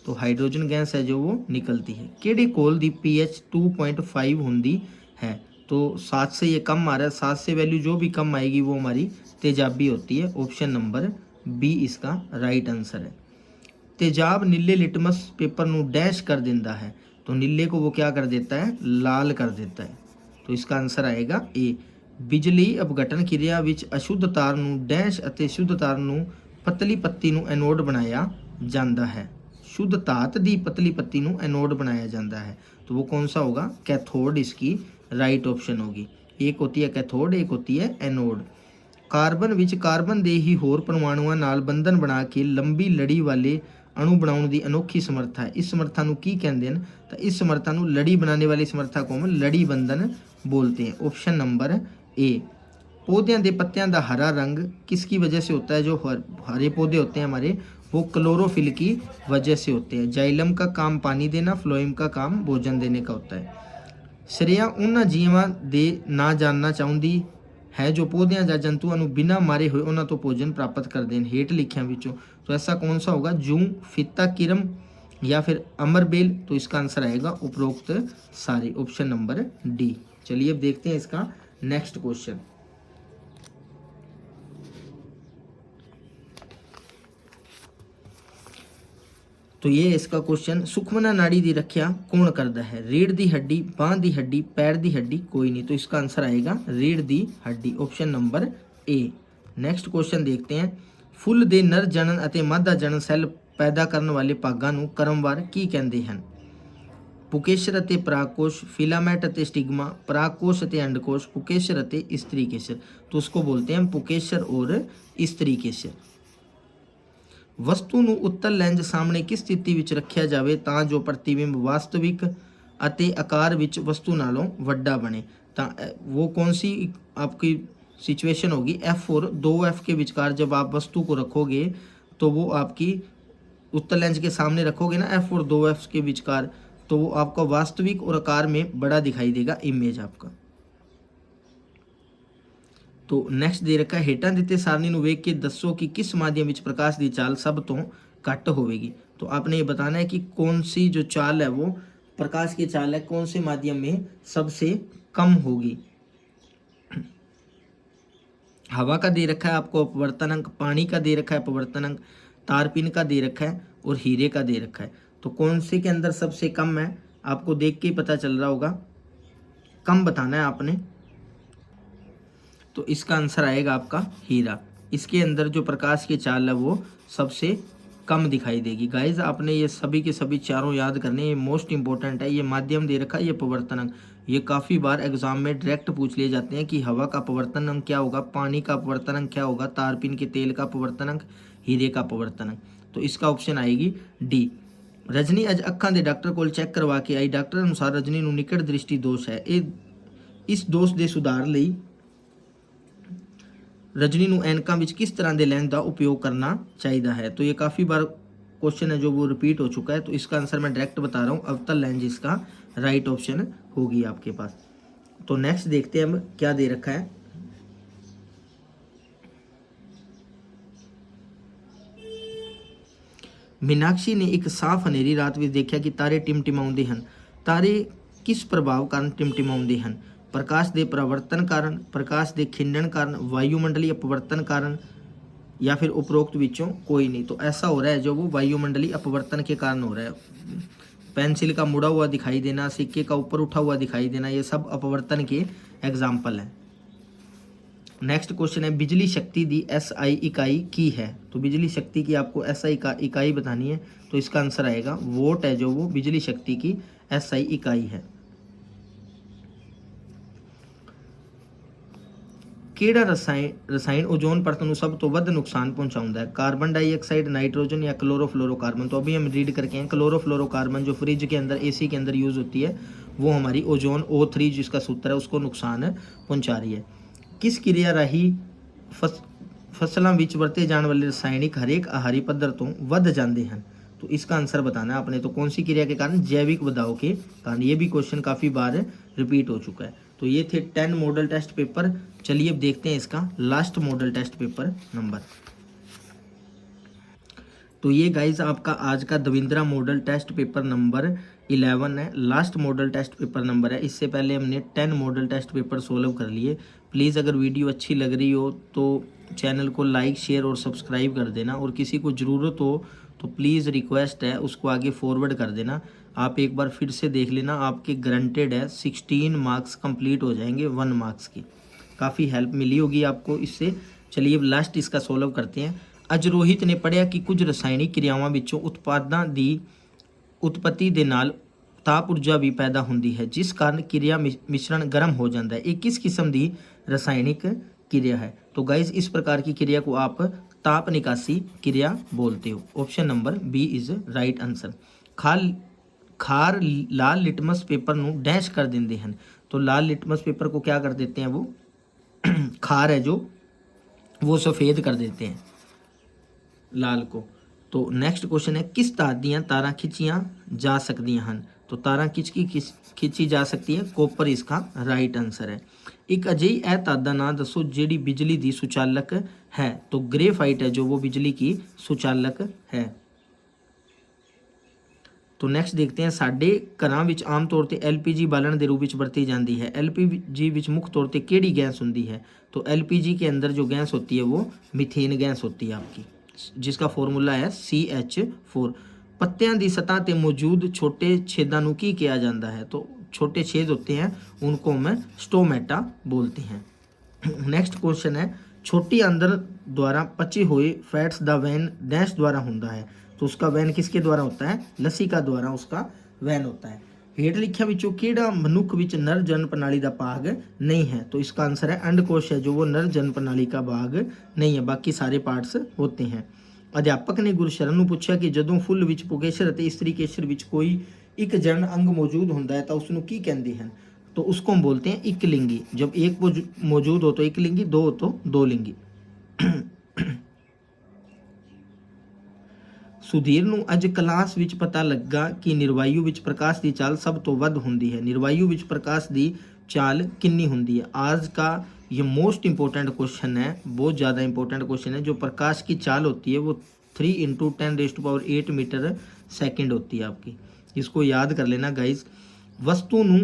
तो हाइड्रोजन गैस है जो वो निकलती है। केड़ी कोल दी pH 2.5 होंदी है? तो 7 से ये कम आ रहा है, 7 से वैल्यू जो भी कम आएगी वो हमारी तेजाबी होती है। ऑप्शन नंबर बी इसका राइट आंसर है। तेजाब नीले लिटमस पेपर नू डैश कर देता है। तो नीले को वो क्या कर देता है? लाल कर देता है। तो इसका आंसर आएगा ए। बिजली अपघटन क्रिया विच अशुद्ध तार नू डैश अते शुद्ध तार नू पतली पत्ती नू एनोड बनाया जाता है। शुद्ध धात दी पतली पत्ती नू एनोड बनाया जाता है। तो वो कौन सा होगा? कैथोड इसकी राइट ऑप्शन होगी। एक होती है कैथोड, एक होती है एनोड। कार्बन विच कार्बन दे ही होर परमाणुओं नाल बंधन बना के लंबी लड़ी वाले अणु बनाने की अनोखी समर्था है। इस समर्था नू की कहते हैं? तो इस समर्था नू लड़ी बनाने वाली समर्था को हम लड़ी बंधन बोलते हैं। ऑप्शन नंबर ए। पौधों के पत्तियों का हरा रंग किसकी वजह से होता है? जो हरे पौधे होते हैं हमारे वो क्लोरोफिल की वजह से होते हैं। जाइलम का काम पानी देना, फ्लोएम का काम भोजन देने का होता है। श्रेया उन्होंने जीवां दे ना जानना चाहती है जो पौधों या जंतुओं को बिना मारे हुए उन्होंने तो भोजन प्राप्त करते हैं हेठ लिखिया विचों। तो ऐसा कौन सा होगा? जूं, फिता किरम या फिर अमरबेल? तो इसका आंसर आएगा उपरोक्त सारे, ऑप्शन नंबर डी। चलिए अब देखते हैं इसका नेक्स्ट क्वेश्चन। तो ये इसका क्वेश्चन, सुखमना नाड़ी की रक्षा कौन करता है? रीढ़ की हड्डी, बांह की हड्डी, पैर की हड्डी? कोई नहीं। तो इसका आंसर आएगा रीढ़ की हड्डी, ऑप्शन नंबर ए। नेक्स्ट क्वेश्चन देखते हैं। फुੱਲ ਦੇ नर जनन ਅਤੇ मादा जनन सैल पैदा करने वाले भागों ਨੂੰ क्रमवार की कहते हैं? पुकेशर ਅਤੇ परागकोश, फिलामेंट ਅਤੇ स्टिग्मा, परागकोश ਅਤੇ अंडकोश, पुकेशर ਅਤੇ स्त्री केशर। तो उसको बोलते हैं पुकेशर और स्त्री केशर। वस्तु ਨੂੰ उत्तल ਲੈਂਜ ਸਾਹਮਣੇ किस स्थिति ਵਿੱਚ ਰੱਖਿਆ ਜਾਵੇ ਤਾਂ ਜੋ प्रतिबिंब वास्तविक ਅਤੇ आकार ਵਿੱਚ वस्तु ਨਾਲੋਂ ਵੱਡਾ बने। ਤਾਂ वो कौन सी आपकी सिचुएशन होगी, F और 2F के विचकार जब आप वस्तु को रखोगे तो वो आपकी उत्तल लेंस के सामने रखोगे ना F और 2F के विचकार, तो वो आपका वास्तविक और आकार में बड़ा दिखाई देगा इमेज आपका। तो नैक्सट दे रखा है हेठां दिते सारणी नूं वेख के दसो कि किस माध्यम विच प्रकाश की चाल सब तो घट होवेगी। तो आपने ये बताना है कि कौन सी जो चाल है वो प्रकाश की चाल है कौन से माध्यम में सबसे कम होगी। हवा का दे रखा है आपको अपवर्तन अंक, पानी का दे रखा है अपवर्तन अंक, तारपीन का दे रखा है और हीरे का दे रखा है। तो कौन से के अंदर सबसे कम है आपको देख के ही पता चल रहा होगा, कम बताना है आपने। तो इसका आंसर आएगा आपका हीरा। इसके अंदर जो प्रकाश की चाल है वो सबसे कम दिखाई देगी। गाइज आपने ये सभी के सभी चारों याद करने, ये मोस्ट इंपॉर्टेंट है। ये माध्यम दे रखा है, ये अपवर्तन अंक, ये काफ़ी बार एग्जाम में डायरेक्ट पूछ लिए जाते हैं कि हवा का अपवर्तन अंक क्या होगा, पानी का अपवर्तन अंक क्या होगा, तारपीन के तेल का अपवर्तन अंक, हीरे का अपवर्तन अंक। तो इसका ऑप्शन आएगी डी। रजनी अज अखां दे डॉक्टर कोल चैक करवा के आई, डॉक्टर अनुसार रजनी नूं निकट दृष्टि दोष है। इस दोष के सुधार लई रजनी नूं ऐनकां विच किस तरह के लेंस का उपयोग करना चाहिए है। तो ये काफ़ी बार क्वेश्चन है जो वो रिपीट हो चुका है। तो इसका आंसर मैं डायरेक्ट बता रहा हूँ, अवतल लेंस इसका राइट ऑप्शन होगी आपके पास। तो नेक्स्ट देखते हैं हम क्या दे रखा है। मीनाक्षी ने एक साफ हनेरी रात में देखा कि तारे टिमटिमाउंदे हन। तारे किस प्रभाव कारण टिमटिमाउंदे हन? प्रकाश के प्रवर्तन कारण, प्रकाश के खिंडन कारण, वायुमंडलीय अपवर्तन कारण, या फिर उपरोक्त विचों कोई नहीं। तो ऐसा हो रहा है जो वो वायुमंडलीय अपवर्तन के कारण हो रहा है। पेंसिल का मुड़ा हुआ दिखाई देना, सिक्के का ऊपर उठा हुआ दिखाई देना, ये सब अपवर्तन के एग्जाम्पल हैं। नेक्स्ट क्वेश्चन है बिजली शक्ति दी SI इकाई की है। तो बिजली शक्ति की आपको SI का इकाई बतानी है। तो इसका आंसर आएगा वोट है जो वो बिजली शक्ति की SI इकाई है। ਕਿਹੜਾ रसायन ओजोन परत ਨੂੰ सब तो ਵੱਧ नुकसान पहुंचाता है? कार्बन डाइऑक्साइड, नाइट्रोजन या क्लोरोफ्लोरोकार्बन? तो अभी हम रीड करके हैं क्लोरोफ्लोरोकार्बन जो फ्रिज के अंदर AC के अंदर यूज़ होती है वो हमारी ओजोन O3 जिसका सूत्र है उसको नुकसान पहुंचा रही है। किस क्रिया राही फसलों ਵਿੱਚ ਵਰਤੇ जाने वाले रासायनिक हरेक आहारी पद्धर तो ਵੱਧ जाते हैं? तो इसका आंसर बताना है आपने। तो कौन सी क्रिया के कारण? जैविक बदलाव के कारण। ये भी क्वेश्चन काफ़ी बार रिपीट हो चुका है। तो ये थे 10 मॉडल टेस्ट पेपर। चलिए अब देखते हैं इसका last model test paper number. तो ये गाइज आपका आज का दविंद्रा मॉडल टेस्ट पेपर नंबर 11 है, last model test paper number है। इससे पहले हमने 10 मॉडल टेस्ट पेपर सोल्व कर लिए। प्लीज़ अगर वीडियो अच्छी लग रही हो तो चैनल को लाइक, शेयर और सब्सक्राइब कर देना, और किसी को ज़रूरत हो तो प्लीज़ रिक्वेस्ट है उसको आगे फॉरवर्ड कर देना। आप एक बार फिर से देख लेना, आपके गारंटेड है 16 मार्क्स कंप्लीट हो जाएंगे 1 मार्क्स की। काफ़ी हेल्प मिली होगी आपको इससे। चलिए अब लास्ट इसका सोल्व करते हैं। अज रोहित ने पढ़िया कि कुछ रसायनिक क्रियावां विचों उत्पादां दी उत्पत्ति दे नाल ताप ऊर्जा भी पैदा होती है जिस कारण क्रिया मिश्रण गर्म हो जाता है। ये किस किस्म की रासायनिक क्रिया है? तो गाइज इस प्रकार की क्रिया को आप ताप निकासी क्रिया बोलते हो। Option number B is right answer. खार लाल लिटमस पेपर नू डैश कर देंगे हैं। तो लाल लिटमस पेपर को क्या कर देते हैं? वो खार है जो वो सफ़ेद कर देते हैं लाल को। तो नेक्स्ट क्वेश्चन है किस धात दियां तारां खिंचियां जा सकदियां हन? तो तारां खिंची जा सकती है, कॉपर इसका राइट आंसर है। एक अजिही ए धात दा नाम दसो जिहड़ी बिजली की सुचालक है। तो ग्रेफाइट है जो वो बिजली की सुचालक है। तो नैक्सट देखते हैं साडे घरां विच आम तौर पर LPG बालन के रूप में वरती जाती है। LPG विच मुख्य तौर पर किहड़ी गैस होती है? तो LPG के अंदर जो गैस होती है वो मीथेन गैस होती है आपकी, जिसका फॉर्मूला है CH4। पत्तियां की सतह पर मौजूद छोटे छेदां नूं की किया जाता है? तो छोटे छेद होते हैं उनको हम स्टोमेटा बोलते हैं। नेक्स्ट क्वेश्चन है छोटी अंदर द्वारा पचे हुए फैट्स दा वैन डैश द्वारा होता है। तो उसका वैन किसके द्वारा होता है? लसिका द्वारा उसका वैन होता है। हेठ लिखिया विचों किहड़ा मनुख विच नर जन प्रणाली का भाग नहीं है, तो इसका आंसर है अंडकोश है जो वो नर जन प्रणाली का भाग नहीं है, बाकी सारे पार्ट्स होते हैं। अध्यापक ने गुरशरण नूं पूछा कि जदों फुੱਲ विच पुकेशर अते इस्त्री केशर विच कोई एक जन अंग मौजूद होंदा है तो उसनूं की कहंदे हैं, तो उसको हम बोलते हैं इकलिंगी। जब एक मौजूद हो तो इकलिंगी, दो हो तो दो लिंगी। सुधीर ਨੂੰ ਅੱਜ ਕਲਾਸ ਵਿੱਚ ਪਤਾ ਲੱਗਾ ਕਿ ਨਿਰਵਾਯੂ ਵਿੱਚ ਪ੍ਰਕਾਸ਼ ਦੀ ਚਾਲ ਸਭ ਤੋਂ ਵੱਧ ਹੁੰਦੀ ਹੈ। ਨਿਰਵਾਯੂ ਵਿੱਚ ਪ੍ਰਕਾਸ਼ ਦੀ चाल कितनी होती है। आज का ये मोस्ट इंपॉर्टेंट क्वेश्चन है, बहुत ज़्यादा इंपॉर्टेंट क्वेश्चन है। जो प्रकाश की चाल होती है वो 3 × 10⁸ मीटर सेकंड होती है आपकी, इसको याद कर लेना गाइज। वस्तु नूं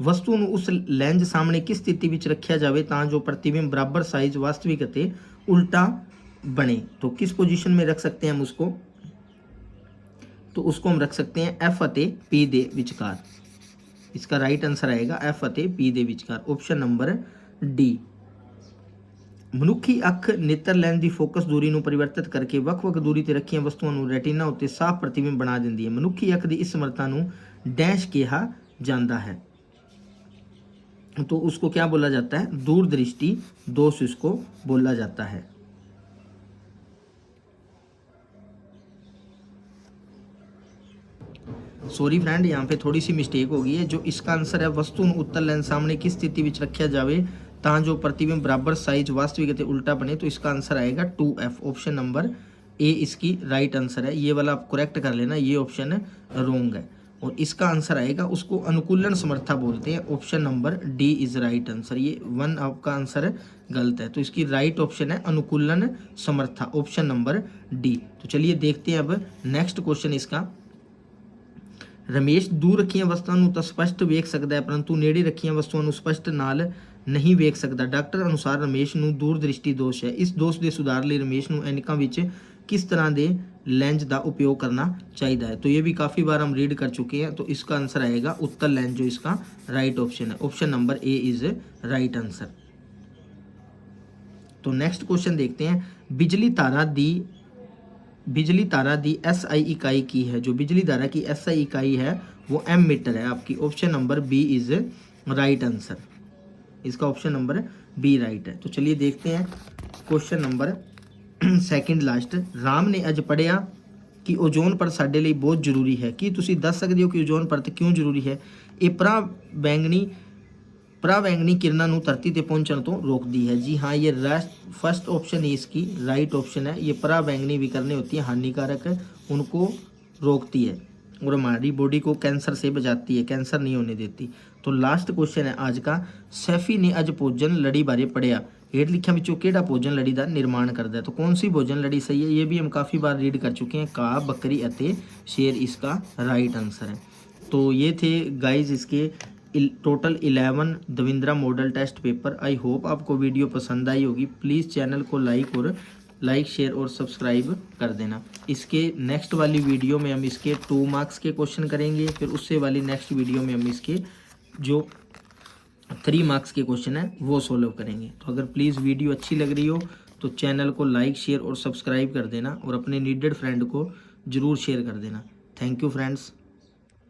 वस्तु ਨੂੰ उस ਲੈਂਜ ਸਾਹਮਣੇ किस स्थिति ਵਿੱਚ ਰੱਖਿਆ ਜਾਵੇ ਤਾਂ जो प्रतिबिंब बराबर साइज वास्तविक ਅਤੇ उल्टा बने, तो किस पोजीशन में रख सकते हैं हम उसको, तो उसको हम रख सकते हैं F ਅਤੇ P ਦੇ ਵਿਚਕਾਰ। इसका राइट आंसर आएगा F ਅਤੇ P ਦੇ ਵਿਚਕਾਰ, ऑप्शन नंबर D। ਮਨੁੱਖੀ ਅੱਖ ਨੇਤਰ ਲੈਂਸ ਦੀ ਫੋਕਸ ਦੂਰੀ ਨੂੰ ਪਰਿਵਰਤਿਤ ਕਰਕੇ ਵੱਖ-ਵੱਖ ਦੂਰੀ ਤੇ ਰੱਖੀਆਂ ਵਸਤੂਆਂ ਨੂੰ ਰੈਟੀਨਾ ਉੱਤੇ ਸਾਫ਼ ਪ੍ਰਤੀਬਿੰਬ ਬਣਾ ਦਿੰਦੀ ਹੈ। ਮਨੁੱਖੀ ਅੱਖ ਦੀ ਇਸ ਸਮਰੱਥਾ ਨੂੰ ਡੈਸ਼ ਕਿਹਾ ਜਾਂਦਾ है, तो उसको क्या बोला जाता है, दूरदृष्टि दोष इसको बोला जाता है। सॉरी फ्रेंड, यहाँ पे थोड़ी सी मिस्टेक हो गई है। जो इसका आंसर है वस्तु ਨੂੰ उत्तर लेंस सामने किस स्थिति ਵਿੱਚ ਰੱਖਿਆ ਜਾਵੇ ਤਾਂ जो प्रतिबिंब बराबर साइज वास्तविक ਅਤੇ उल्टा बने, तो इसका आंसर आएगा 2F, ऑप्शन नंबर ए इसकी राइट आंसर है। ये वाला आप करेक्ट कर लेना, ये ऑप्शन रॉन्ग है। और इसका आंसर आएगा, उसको अनुकूलन समर्था बोलते हैं, option number D is right answer. ये 1 आपका आंसर गलत है, तो इसकी राइट ऑप्शन है अनुकूलन समर्था, ऑप्शन नंबर डी। तो चलिए देखते हैं अब नेक्स्ट क्वेश्चन इसका। रमेश दूर रखिया वस्तुओं ਨੂੰ ਤਾਂ ਸਪਸ਼ਟ ਵੇਖ ਸਕਦਾ ਹੈ ਪਰੰਤੂ ਨੇੜੇ ਰੱਖੀਆਂ ਵਸਤੂਆਂ ਨੂੰ ਸਪਸ਼ਟ ਨਾਲ ਨਹੀਂ ਵੇਖ ਸਕਦਾ। ਡਾਕਟਰ ਅਨੁਸਾਰ ਰਮੇਸ਼ ਨੂੰ ਦੂਰਦ੍ਰਿਸ਼ਟੀ ਦੋਸ਼ ਹੈ। ਇਸ ਦੋਸ਼ ਦੇ ਸੁਧਾਰ ਲਈ ਰमेश ਨੂੰ ਐਨਕਾਂ ਵਿੱਚ किस तरह के लेंस का उपयोग करना चाहिए है, तो ये भी काफ़ी बार हम रीड कर चुके हैं। तो इसका आंसर आएगा उत्तर लेंस, जो इसका राइट ऑप्शन है, option number A is right answer. तो नेक्स्ट क्वेश्चन देखते हैं। बिजली तारा दी SI इकाई की है, जो बिजली धारा की SI इकाई है वो एम मीटर है आपकी, option number B is right answer. इसका ऑप्शन नंबर बी राइट है। तो चलिए देखते हैं question number second last. Ram ने अज पढ़िया कि ओजोन परत साडे लई बहुत जरूरी है। ਕੀ ਤੁਸੀਂ ਦੱਸ ਸਕਦੇ ਹੋ ਕਿ ओजोन परत क्यों जरूरी है? ਇਹ पराबैंगनी किरणों ਨੂੰ ਧਰਤੀ ਤੇ पहुंचने तो रोकती है। जी हाँ, ये फर्स्ट ऑप्शन ही इसकी राइट ऑप्शन है। ये पराबैंगनी विकिरणें होती हैं हानिकारक, उनको रोकती है और हमारी बॉडी को कैंसर से बचाती है, कैंसर नहीं होने देती। तो लास्ट क्वेश्चन है आज का। सैफी ने अज भोजन लड़ी बारे पढ़िया, हेठ लिखिया विचों किहड़ा भोजन लड़ी का निर्माण करता है, तो कौन सी भोजन लड़ी सही है? ये भी हम काफ़ी बार रीड कर चुके हैं। घाह, बकरी अते शेर इसका राइट आंसर है। तो ये थे गाइज इसके total 11 Davindra model test paper. I hope आपको वीडियो पसंद आई होगी। प्लीज़ चैनल को लाइक शेयर और सब्सक्राइब कर देना। इसके नेक्स्ट वाली वीडियो में हम इसके 2 मार्क्स के क्वेश्चन करेंगे, फिर उससे वाली नेक्स्ट वीडियो में हम इसके जो 3 मार्क्स के क्वेश्चन है वो सोल्व करेंगे। तो अगर प्लीज़ वीडियो अच्छी लग रही हो तो चैनल को लाइक शेयर और सब्सक्राइब कर देना और अपने नीडेड फ्रेंड को ज़रूर शेयर कर देना। Thank you friends.